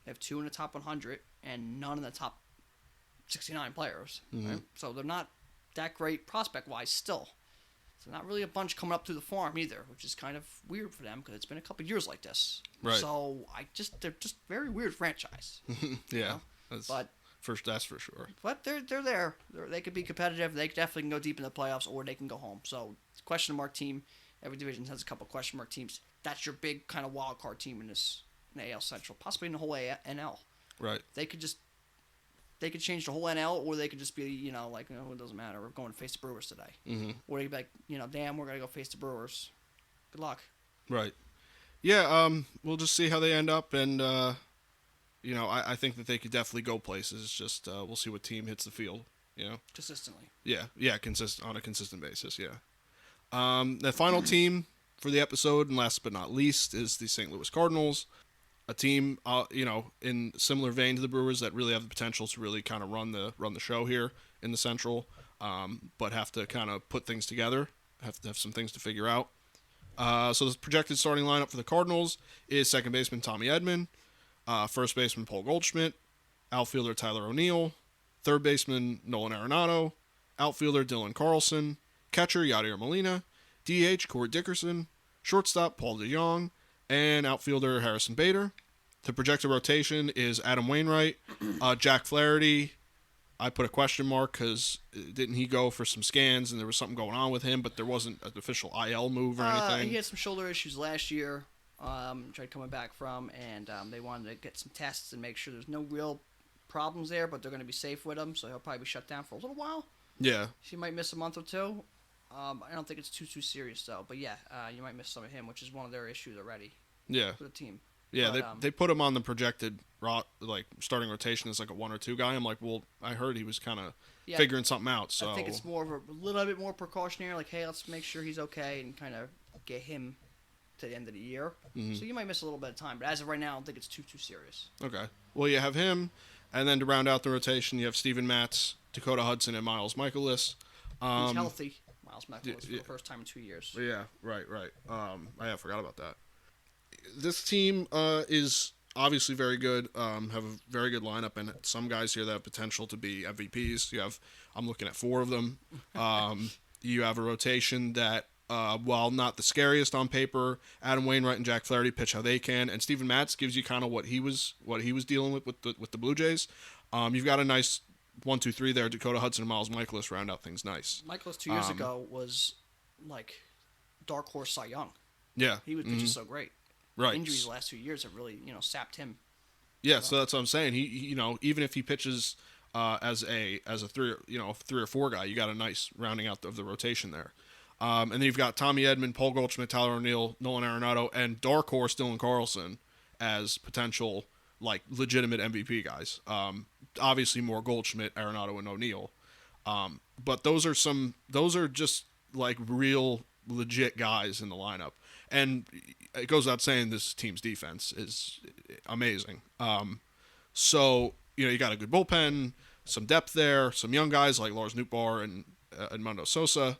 They have two in the top 100 and none in the top 69 players. Right? So they're not that great prospect-wise still. So not really a bunch coming up through the farm either, which is kind of weird for them because it's been a couple years like this. Right. So they're just very weird franchise. yeah, But that's for sure. But they're there. They could be competitive. They definitely can go deep in the playoffs, or they can go home. So question mark team. Every division has a couple question mark teams. That's your big kind of wild card team in the AL Central, possibly in the whole NL. Right. They could change the whole NL, or they could just be, it doesn't matter. We're going to face the Brewers today. Mm-hmm. Or they could be like, damn, we're going to go face the Brewers. Good luck. Right. Yeah, we'll just see how they end up, and, I think that they could definitely go places. It's just we'll see what team hits the field, Consistently. Yeah, on a consistent basis, yeah. The final team for the episode, and last but not least, is the St. Louis Cardinals. A team, in similar vein to the Brewers that really have the potential to really kind of run the show here in the Central, but have to kind of put things together, have to have some things to figure out. So the projected starting lineup for the Cardinals is second baseman Tommy Edman, first baseman Paul Goldschmidt, outfielder Tyler O'Neill, third baseman Nolan Arenado, outfielder Dylan Carlson, catcher Yadier Molina, DH Corey Dickerson, shortstop Paul DeJong, and outfielder Harrison Bader. The projected rotation is Adam Wainwright, Jack Flaherty. I put a question mark because didn't he go for some scans and there was something going on with him, but there wasn't an official IL move or anything. He had some shoulder issues last year, tried coming back from, and they wanted to get some tests and make sure there's no real problems there, but they're going to be safe with him, so he'll probably be shut down for a little while. Yeah. He might miss a month or two. I don't think it's too serious, though. But, yeah, you might miss some of him, which is one of their issues already. Yeah. For the team. Yeah, but, they put him on the projected starting rotation as like a 1 or 2 guy. I'm like, well, I heard he was kind of figuring something out. So I think it's more of a little bit more precautionary. Like, hey, let's make sure he's okay and kind of get him to the end of the year. Mm-hmm. So you might miss a little bit of time. But as of right now, I don't think it's too serious. Okay. Well, you have him, and then to round out the rotation, you have Steven Matz, Dakota Hudson, and Miles Michaelis. He's healthy. Miles Michaelis for the first time in 2 years. Yeah, right. I forgot about that. This team is obviously very good, have a very good lineup, and some guys here that have potential to be MVPs. I'm looking at 4 of them. You have a rotation that, while not the scariest on paper, Adam Wainwright and Jack Flaherty pitch how they can, and Steven Matz gives you kind of what he was dealing with the Blue Jays. You've got a nice 1, 2, 3 there. Dakota Hudson and Miles Michaelis round out things nice. Michaelis 2 years ago was like dark horse Cy Young. Yeah, he was pitching so great. Right. Injuries the last 2 years have really, sapped him. Yeah, so that's what I'm saying. He even if he pitches as a 3 or 4 guy, you got a nice rounding out of the rotation there. And then you've got Tommy Edman, Paul Goldschmidt, Tyler O'Neill, Nolan Arenado, and dark horse Dylan Carlson as potential legitimate MVP guys. Obviously more Goldschmidt, Arenado, and O'Neill. But those are just real legit guys in the lineup. And it goes without saying this team's defense is amazing. So, you got a good bullpen, some depth there, some young guys like Lars Nootbaar and Edmundo Sosa.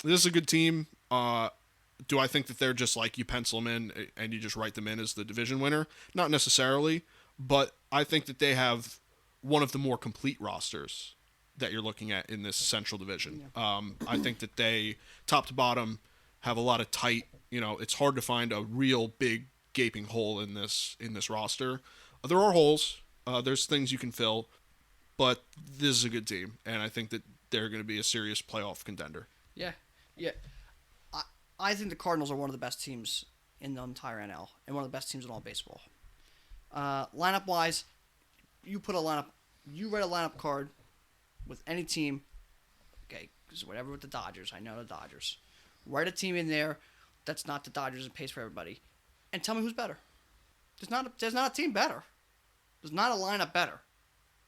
This is a good team. Do I think that they're just you pencil them in and you just write them in as the division winner? Not necessarily, but I think that they have one of the more complete rosters that you're looking at in this Central Division. Yeah. I think that they, top to bottom, have a lot of tight. It's hard to find a real big gaping hole in this roster. There are holes. There's things you can fill, but this is a good team, and I think that they're going to be a serious playoff contender. Yeah. I think the Cardinals are one of the best teams in the entire NL and one of the best teams in all baseball. Lineup wise, you write a lineup card with any team. Okay, because whatever with the Dodgers, I know the Dodgers. Write a team in there that's not the Dodgers and pays for everybody, and tell me who's better. There's not a team better. There's not a lineup better.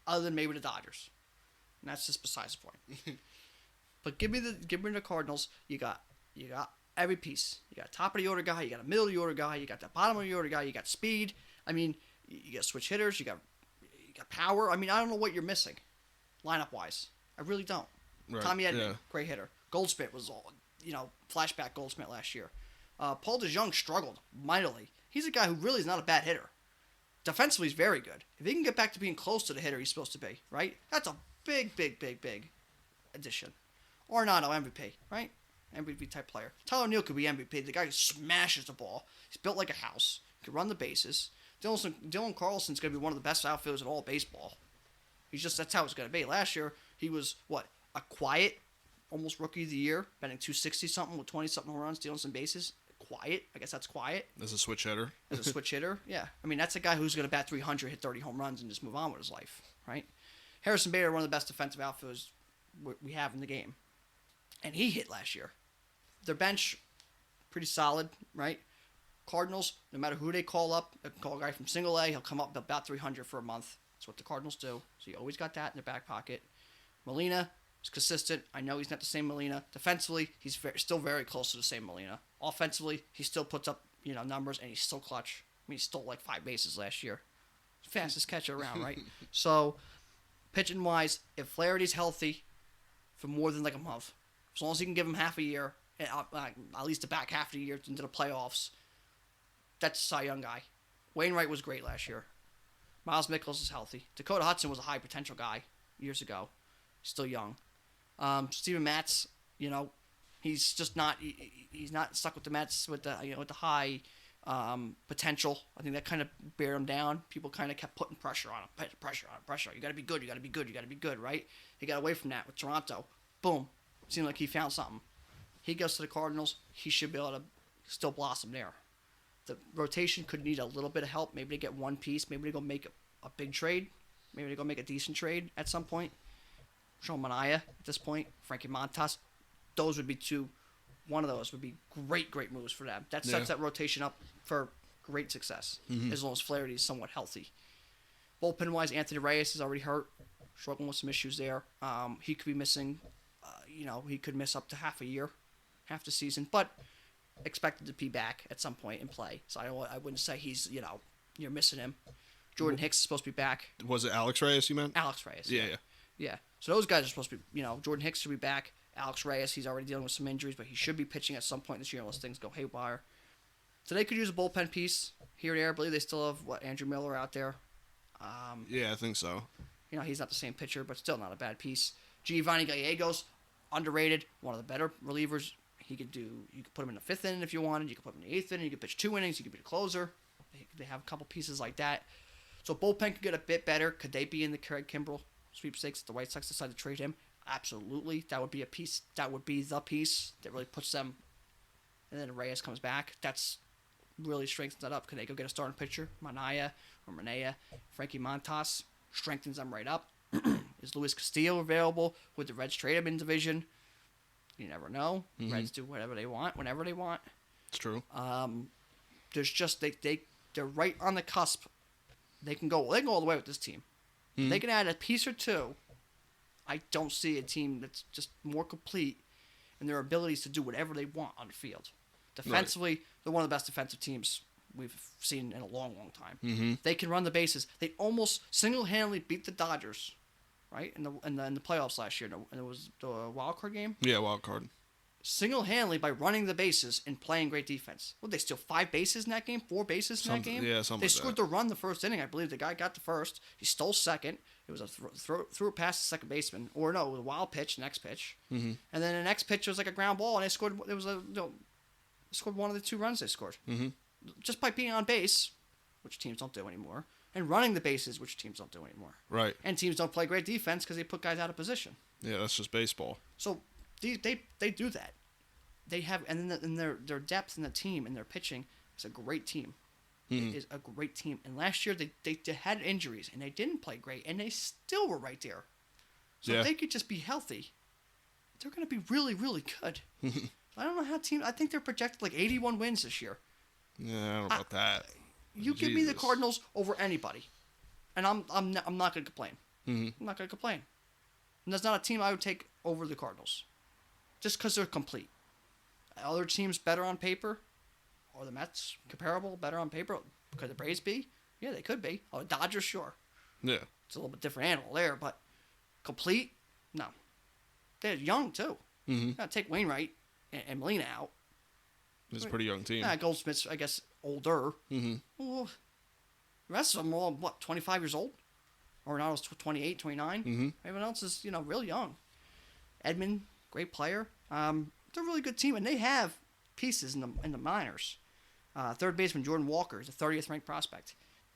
other than maybe the Dodgers. And that's just besides the point. But give me the Cardinals. You got every piece. You got a top of the order guy. You got a middle of the order guy. You got the bottom of the order guy. You got speed. I mean, you got switch hitters. You got power. I mean, I don't know what you're missing, lineup wise. I really don't. Right. Tommy Edman, great hitter. Goldsmith was all flashback Goldsmith last year. Paul DeJong struggled mightily. He's a guy who really is not a bad hitter. Defensively, he's very good. If he can get back to being close to the hitter he's supposed to be, right? That's a big addition. Arenado, MVP, right? MVP type player. Tyler Neal could be MVP. The guy who smashes the ball. He's built like a house. He can run the bases. Dylan Carlson's going to be one of the best outfielders in all of baseball. That's how it's going to be. Last year, he was, a quiet, almost rookie of the year, batting 260-something with 20-something home runs, stealing some bases. Quiet. I guess that's quiet. As a switch hitter. Yeah. I mean, that's a guy who's going to bat 300, hit 30 home runs, and just move on with his life, right? Harrison Bader, one of the best defensive outfielders we have in the game. And he hit last year. Their bench, pretty solid, right? Cardinals, no matter who they call up, they can call a guy from single A, he'll come up about 300 for a month. That's what the Cardinals do. So you always got that in their back pocket. Molina is consistent. I know he's not the same Molina. Defensively, he's still very close to the same Molina. Offensively, he still puts up numbers, and he's still clutch. I mean, he stole like 5 bases last year. Fastest catcher around, right? So, pitching-wise, if Flaherty's healthy for more than like a month, as long as you can give him half a year, at least the back half of the year into the playoffs, that's a Cy Young guy. Wainwright was great last year. Miles Michaels is healthy. Dakota Hudson was a high potential guy years ago. Still young. Steven Matz, he's just not. He's not stuck with the Mets with the with the high potential. I think that kind of bear him down. People kind of kept putting pressure on him. Pressure. You got to be good. You got to be good. You got to be good. Right? He got away from that with Toronto. Boom. Seemed like he found something. He goes to the Cardinals. He should be able to still blossom there. The rotation could need a little bit of help. Maybe they get one piece. Maybe they go make a big trade. Maybe they go make a decent trade at some point. Sean Manaea at this point. Frankie Montas. Those would be two. One of those would be great moves for them. That sets that rotation up for great success, as long as Flaherty is somewhat healthy. Bullpen-wise, Anthony Reyes is already hurt, struggling with some issues there. He could be missing, he could miss up to half the season, but expected to be back at some point in play. So I wouldn't say he's, you're missing him. Jordan Hicks is supposed to be back. Was it Alex Reyes you meant? Alex Reyes. Yeah. So those guys are supposed to be, Jordan Hicks should be back. Alex Reyes, he's already dealing with some injuries, but he should be pitching at some point this year unless things go haywire. So they could use a bullpen piece here and there. I believe they still have, Andrew Miller out there. Yeah, I think so. He's not the same pitcher, but still not a bad piece. Giovanni Gallegos, underrated, one of the better relievers. You could put him in the 5th inning if you wanted. You could put him in the 8th inning. You could pitch 2 innings. You could be the closer. They have a couple pieces like that. So bullpen could get a bit better. Could they be in the Craig Kimbrell sweepstakes if the White Sox decide to trade him? Absolutely. That would be a piece. That would be the piece that really puts them. And then Reyes comes back. That's really strengthens that up. Could they go get a starting pitcher? Manaea. Frankie Montas strengthens them right up. Is Luis Castillo available? Would the Reds trade him in division? You never know. Reds do whatever they want, whenever they want. It's true. There's just they're right on the cusp. They can go all the way with this team. They can add a piece or two. I don't see a team that's just more complete in their abilities to do whatever they want on the field. Defensively, they're one of the best defensive teams we've seen in a long time. They can run the bases. They almost single-handedly beat the Dodgers, right, in the playoffs last year. And it was the wild card game. Yeah, wild card. Single-handedly by running the bases and playing great defense. Well, they steal 5 bases in that game, 4 bases in that game. Yeah, something. They scored the run the first inning. I believe the guy got the first. He stole second. It was a threw it past the second baseman, or no, it was a wild pitch, next pitch, and then the next pitch was like a ground ball, and they scored. It was scored one of the 2 runs they scored, just by being on base, which teams don't do anymore, and running the bases, which teams don't do anymore. Right. And teams don't play great defense because they put guys out of position. Yeah, that's just baseball. So they do that. They have, and then their depth in the team and their pitching is a great team. It is a great team. And last year they had injuries and they didn't play great, and they still were right there. So if they could just be healthy, they're going to be really, really good. I don't know how I think they're projected like 81 wins this year. Yeah, I don't know about that. You give me the Cardinals over anybody, and I'm not going to complain. Mm-hmm. I'm not going to complain. And that's not a team I would take over the Cardinals. Just because they're complete. Other teams better on paper? Or the Mets comparable, better on paper? Could the Braves be? Yeah, they could be. Oh, the Dodgers, sure. Yeah. It's a little bit different animal there, but complete? No. They're young, too. Mm-hmm. Gotta take Wainwright and Molina out. It's a pretty young team. Goldsmith's, I guess, older. Mm-hmm. Well, the rest of them are all, 25 years old? Arenado's 28, 29. Mm-hmm. Everyone else is, real young. Edmund, great player. They're a really good team, and they have pieces in the minors. Third baseman Jordan Walker is a 30th ranked prospect.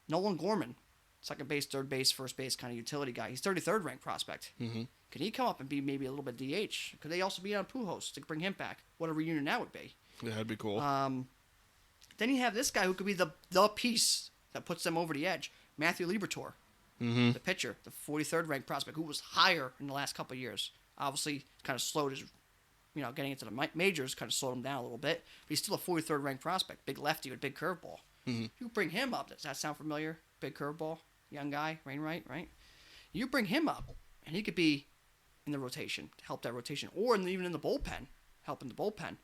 Nolan Gorman, second base, third base, first base kind of utility guy. He's 33rd ranked prospect. Mm-hmm. Could he come up and be maybe a little bit DH? Could they also be on Pujols to bring him back? What a reunion that would be. Yeah, that'd be cool. Then you have this guy who could be the piece that puts them over the edge. Matthew Liebertore, Mm-hmm. the pitcher, the 43rd ranked prospect, who was higher in the last couple of years. Obviously, kind of slowed his, getting into the majors kind of slowed him down a little bit. But he's still a 43rd ranked prospect. Big lefty with big curveball. Mm-hmm. You bring him up. Does that sound familiar? Big curveball, young guy, Wainwright, right? You bring him up, and he could be in the rotation to help that rotation, or even in the bullpen, helping the bullpen.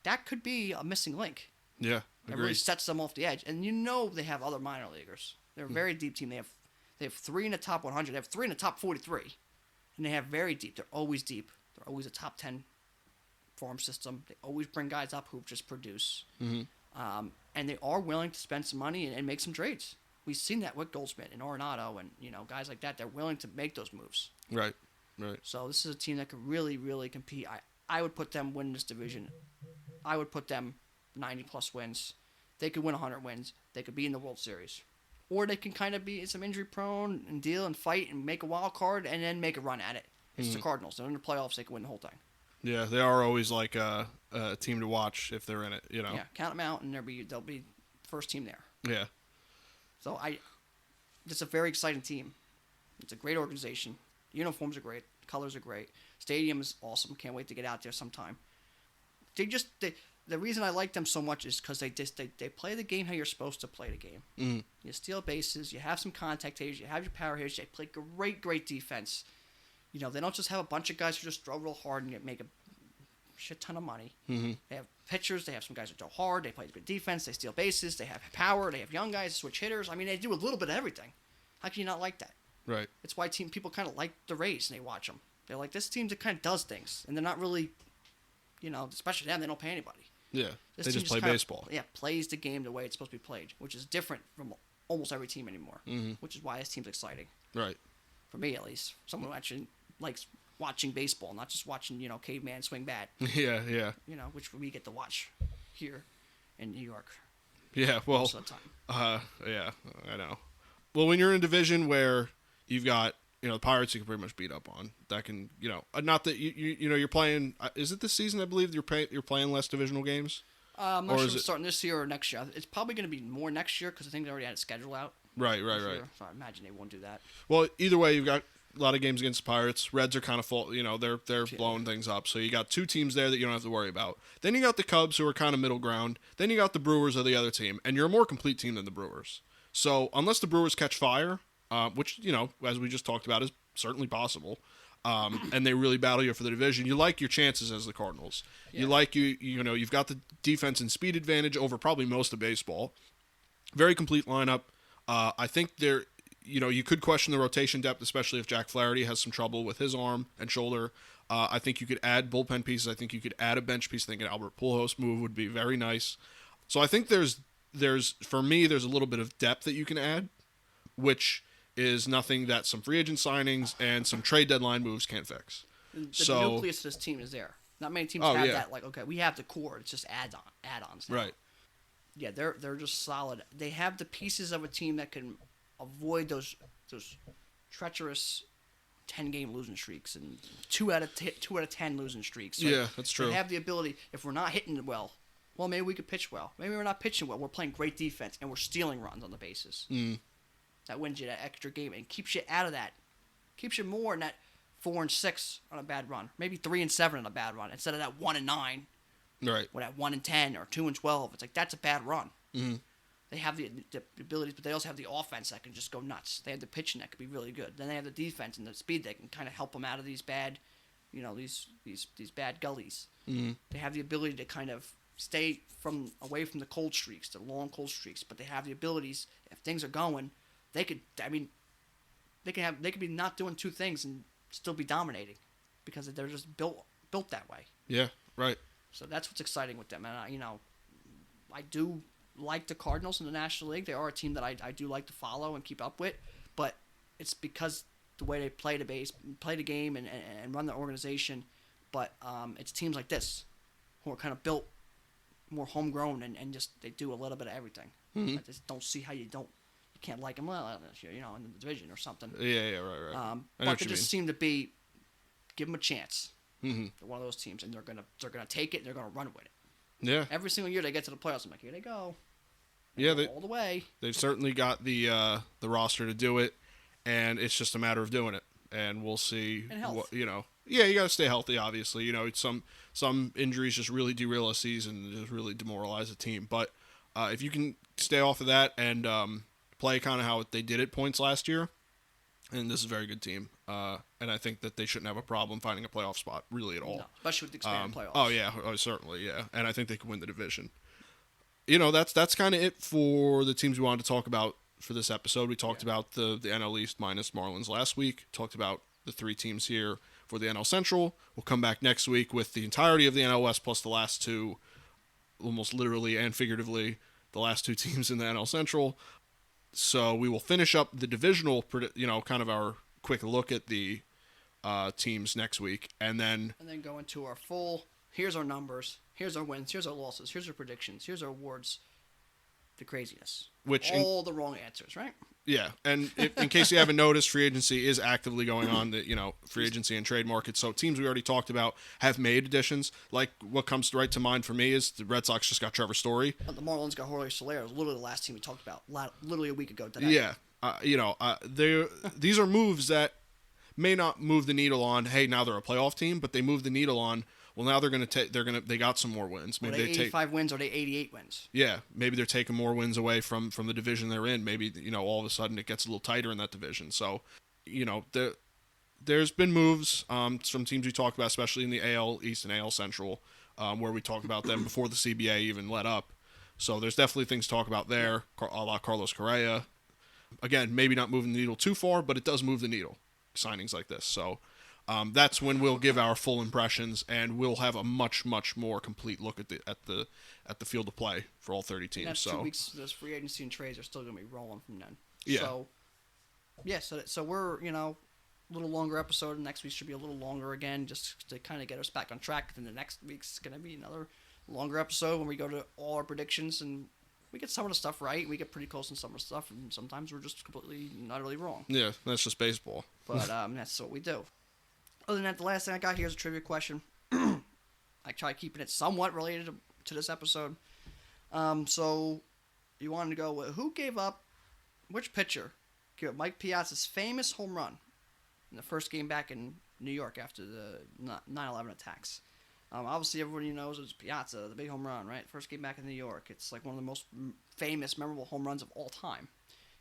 That could be a missing link. Yeah, That agreed. really sets them off the edge. And they have other minor leaguers. They're a very deep team. They have 3 in the top 100. They have 3 in the top 43. And they have very deep. They're always deep. They're always a top 10 farm system. They always bring guys up who just produce. Mm-hmm. And they are willing to spend some money and make some trades. We've seen that with Goldsmith and Arenado and guys like that. They're willing to make those moves. Right. So this is a team that could really, really compete. I would put them win this division. I would put them 90-plus wins. They could win 100 wins. They could be in the World Series. Or they can kind of be some injury-prone and deal and fight and make a wild card and then make a run at it. It's the Cardinals. They're in the playoffs. They can win the whole thing. Yeah, they are always like a team to watch if they're in it, Yeah, count them out, and they'll be first team there. Yeah. So it's a very exciting team. It's a great organization. Uniforms are great. Colors are great. Stadium is awesome. Can't wait to get out there sometime. The reason I like them so much is because they play the game how you're supposed to play the game. Mm-hmm. You steal bases. You have some contact hitters. You have your power hitters. They play great defense. They don't just have a bunch of guys who just throw real hard and make a shit ton of money. Mm-hmm. They have pitchers. They have some guys who throw hard. They play good defense. They steal bases. They have power. They have young guys, switch hitters. I mean, they do a little bit of everything. How can you not like that? Right. It's why people kind of like the Reyes and they watch them. They're like, this team that kind of does things, and they're not really, especially them, they don't pay anybody. Yeah. This They team just play kinda, baseball. Plays the game the way it's supposed to be played, which is different from almost every team anymore. Mm-hmm. Which is why this team's exciting. Right. For me, at least, someone who actually likes watching baseball, not just watching caveman swing bat. Yeah. Which we get to watch here in New York. Yeah. Well. Most of the time. Yeah. I know. Well, when you're in a division where you've got the Pirates, you can pretty much beat up on. That can not that you're playing. Is it this season? I believe you're playing less divisional games. I'm not sure if it's starting this year or next year. It's probably going to be more next year because I think they already had a schedule out. Right. So I imagine they won't do that. Well, either way, you've got a lot of games against the Pirates. Reds are kind of full. They're blowing things up. So you got 2 teams there that you don't have to worry about. Then you got the Cubs, who are kind of middle ground. Then you got the Brewers are the other team, and you're a more complete team than the Brewers. So unless the Brewers catch fire, which as we just talked about, is certainly possible, and they really battle you for the division, you like your chances as the Cardinals. Yeah. You like you've got the defense and speed advantage over probably most of baseball. Very complete lineup. I think you could question the rotation depth, especially if Jack Flaherty has some trouble with his arm and shoulder. I think you could add bullpen pieces. I think you could add a bench piece. I think an Albert Pujols move would be very nice. So I think there's for me, there's a little bit of depth that you can add, which is nothing that some free agent signings and some trade deadline moves can't fix. The nucleus of this team is there. Not many teams have that. Like, okay, we have the core. It's just add-ons now. Right. Yeah, they're just solid. They have the pieces of a team that can avoid those treacherous 10-game losing streaks and 2 out of 10 losing streaks. Yeah, that's true. They have the ability. If we're not hitting well, maybe we could pitch well. Maybe we're not pitching well. We're playing great defense and we're stealing runs on the bases. Mm. That wins you that extra game and keeps you out of that. Keeps you more in that 4-6 on a bad run, maybe 3-7 on a bad run instead of that 1-9. Right. Or that 1-10 or 2-12. It's like that's a bad run. Mm-hmm. They have the abilities, but they also have the offense that can just go nuts. They have the pitching that could be really good. Then they have the defense and the speed that can kind of help them out of these bad, these bad gullies. Mm-hmm. They have the ability to kind of stay away from the cold streaks, the long cold streaks. But they have the abilities. If things are going, they could. I mean, they could be not doing two things and still be dominating, because they're just built that way. Yeah, right. So that's what's exciting with them. And I do like the Cardinals in the National League. They are a team that I do like to follow and keep up with, but it's because the way they play the game and run the organization. But it's teams like this who are kind of built more homegrown and just they do a little bit of everything. Mm-hmm. I just don't see how you can't like them well this year, in the division or something. Yeah, right. But they just seem to be give them a chance. Mm-hmm. They're one of those teams, and they're gonna take it. And they're gonna run with it. Yeah. Every single year they get to the playoffs, I'm like, here they go. Yeah, all the way. They've certainly got the roster to do it, and it's just a matter of doing it. And we'll see. And health. Yeah, you got to stay healthy. Obviously, some injuries just really derail a season, and just really demoralize a team. But if you can stay off of that and play kind of how they did at points last year, and this is a very good team. And I think that they shouldn't have a problem finding a playoff spot really at all. No, especially with the expanded playoffs. Oh yeah, certainly, yeah. And I think they could win the division. That's kind of it for the teams we wanted to talk about for this episode. We talked about the NL East minus Marlins last week. Talked about the three teams here for the NL Central. We'll come back next week with the entirety of the NL West plus the last two, almost literally and figuratively, the last two teams in the NL Central. So we will finish up the divisional, kind of our quick look at the teams next week, and then go into our full. Here's our numbers. Here's our wins. Here's our losses. Here's our predictions. Here's our awards. The craziness. All the wrong answers, right? Yeah, and in case you haven't noticed, free agency is actively going on. The free agency and trade market. So teams we already talked about have made additions. Like what comes right to mind for me is the Red Sox just got Trevor Story. The Marlins got Jorge Soler. It was literally the last team we talked about. Literally a week ago today. Yeah, these are moves that may not move the needle on. Hey, now they're a playoff team, but they move the needle on. Well, now they got some more wins. Maybe they 85 wins or they 88 wins. Yeah, maybe they're taking more wins away from the division they're in. Maybe all of a sudden it gets a little tighter in that division. So, there's been moves from teams we talked about, especially in the AL East and AL Central, where we talked about them before the CBA even let up. So there's definitely things to talk about there. A la Carlos Correa. Again, maybe not moving the needle too far, but it does move the needle. Signings like this. So. That's when we'll give our full impressions, and we'll have a much, much more complete look at the field of play for all 30 teams. And that's 2 weeks. Those free agency and trades are still going to be rolling from then. Yeah. So we're a little longer episode. Next week should be a little longer again, just to kind of get us back on track. Then the next week's going to be another longer episode when we go to all our predictions, and we get some of the stuff right. We get pretty close on some of the stuff, and sometimes we're just completely not really wrong. Yeah, that's just baseball. But that's what we do. Other than that, the last thing I got here is a trivia question. I try keeping it somewhat related to this episode. So you wanted to go with which pitcher gave up Mike Piazza's famous home run in the first game back in New York after the 9/11 attacks? Obviously, everybody knows it was Piazza, the big home run, right? First game back in New York. It's like one of the most famous, memorable home runs of all time.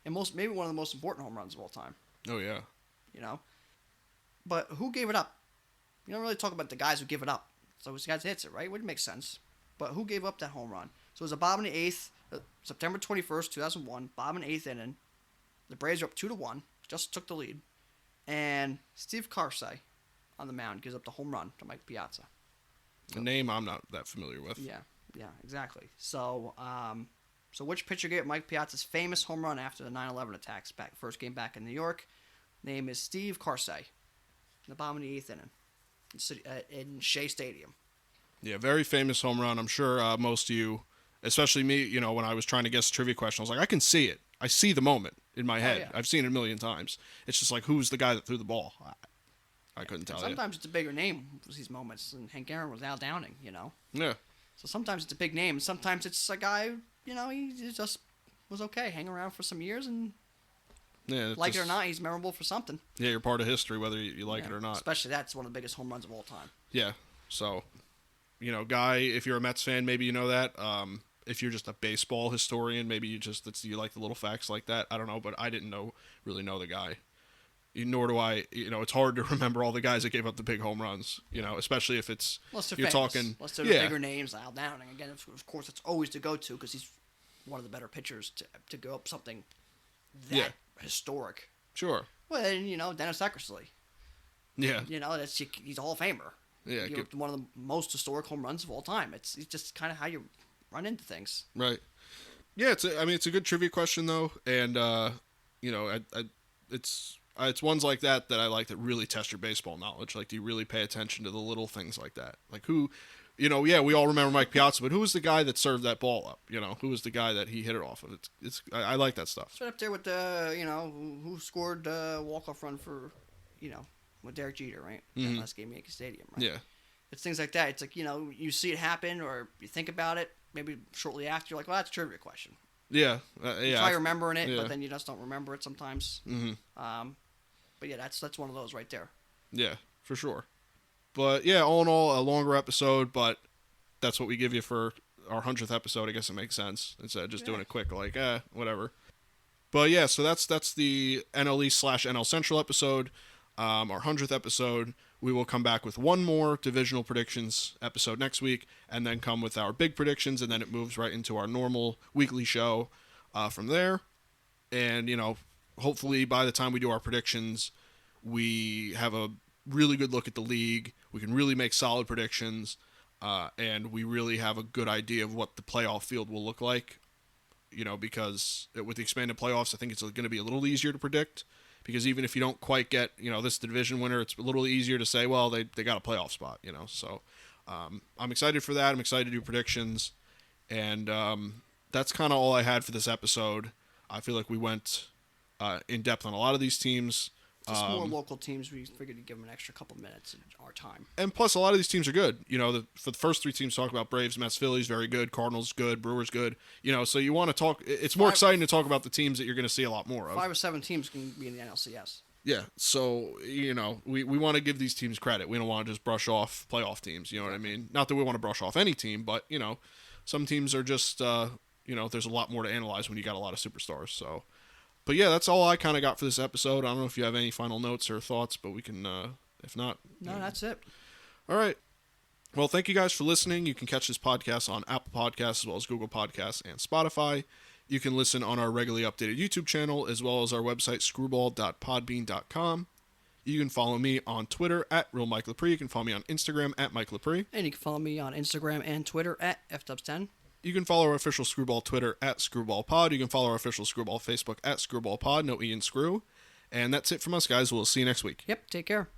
And maybe one of the most important home runs of all time. Oh, yeah. But who gave it up? You don't really talk about the guys who give it up. So those guys hits it, right? Wouldn't make sense. But who gave up that home run? So it was a bottom in the 8th, September 21st, 2001, bottom in the 8th inning. The Braves are up 2-1, just took the lead. And Steve Karsay on the mound gives up the home run to Mike Piazza. A name I'm not that familiar with. Yeah, exactly. So which pitcher gave up Mike Piazza's famous home run after the 9/11 attacks? First game back in New York. Name is Steve Karsay. The bottom of the 8th inning in Shea Stadium. Yeah, very famous home run. I'm sure most of you, especially me, when I was trying to guess a trivia question, I was like, I can see it. I see the moment in my head. Yeah. I've seen it a million times. It's just like, who's the guy that threw the ball? I couldn't tell you. Sometimes it's a bigger name for these moments. And Hank Aaron was Al Downing, Yeah. So sometimes it's a big name. Sometimes it's a guy, he just was okay, hang around for some years and... Yeah, it or not, he's memorable for something. Yeah, you're part of history, whether you like it or not. Especially that's one of the biggest home runs of all time. Yeah, so, Guy, if you're a Mets fan, maybe you know that. if you're just a baseball historian, maybe you like the little facts like that. I don't know, but I didn't really know the guy. Nor do I. It's hard to remember all the guys that gave up the big home runs. Especially if it's you're talking. Let's do the bigger names. Al Downing again. Of course, it's always the go-to because he's one of the better pitchers to go up something that historic. Sure. Well, and, Dennis Eckersley. Yeah. He's a Hall of Famer. Yeah. One of the most historic home runs of all time. It's just kind of how you run into things. Right. Yeah. It's a good trivia question though, and it's ones like that I like that really test your baseball knowledge. Like, do you really pay attention to the little things like that? Like who, we all remember Mike Piazza, but who was the guy that served that ball up? Who was the guy that he hit it off of? I like that stuff. It's right up there with who scored walk-off run for, with Derek Jeter, right? Mm-hmm. That last game at Yankee Stadium, right? Yeah. It's things like that. It's like, you see it happen or you think about it, maybe shortly after, you're like, well, that's a trivia question. Yeah. You try remembering it, but then you just don't remember it sometimes. Mm-hmm. But yeah, that's one of those right there. Yeah, for sure. But yeah, all in all, a longer episode, but that's what we give you for our 100th episode. I guess it makes sense instead of just doing it quick, like, whatever. But yeah, so that's the NL East/NL Central episode. Our 100th episode. We will come back with one more divisional predictions episode next week, and then come with our big predictions, and then it moves right into our normal weekly show from there. And, hopefully by the time we do our predictions, we have a really good look at the league. We can really make solid predictions, and we really have a good idea of what the playoff field will look like. Because with the expanded playoffs, I think it's going to be a little easier to predict. Because even if you don't quite get, this division winner, it's a little easier to say, well, they got a playoff spot, So I'm excited for that. I'm excited to do predictions. And that's kind of all I had for this episode. I feel like we went in depth on a lot of these teams. Just more local teams, we figured to give them an extra couple minutes in our time. And plus, a lot of these teams are good. For the first three teams, talk about Braves, Mets, Phillies, very good. Cardinals, good. Brewers, good. So you want to talk. It's more exciting to talk about the teams that you're going to see a lot more of. 5 or 7 teams can be in the NLCS. Yeah, so, we want to give these teams credit. We don't want to just brush off playoff teams, you know what I mean? Not that we want to brush off any team, but, some teams are just, there's a lot more to analyze when you got a lot of superstars, so. But yeah, that's all I kind of got for this episode. I don't know if you have any final notes or thoughts, but we can, if not. No, that's it. All right. Well, thank you guys for listening. You can catch this podcast on Apple Podcasts as well as Google Podcasts and Spotify. You can listen on our regularly updated YouTube channel as well as our website, screwball.podbean.com. You can follow me on Twitter at RealMikeLepre. You can follow me on Instagram at Mike Lepre. And you can follow me on Instagram and Twitter at FDubs10. You can follow our official Screwball Twitter at ScrewballPod. You can follow our official Screwball Facebook at ScrewballPod. No E in Screw. And that's it from us, guys. We'll see you next week. Yep, take care.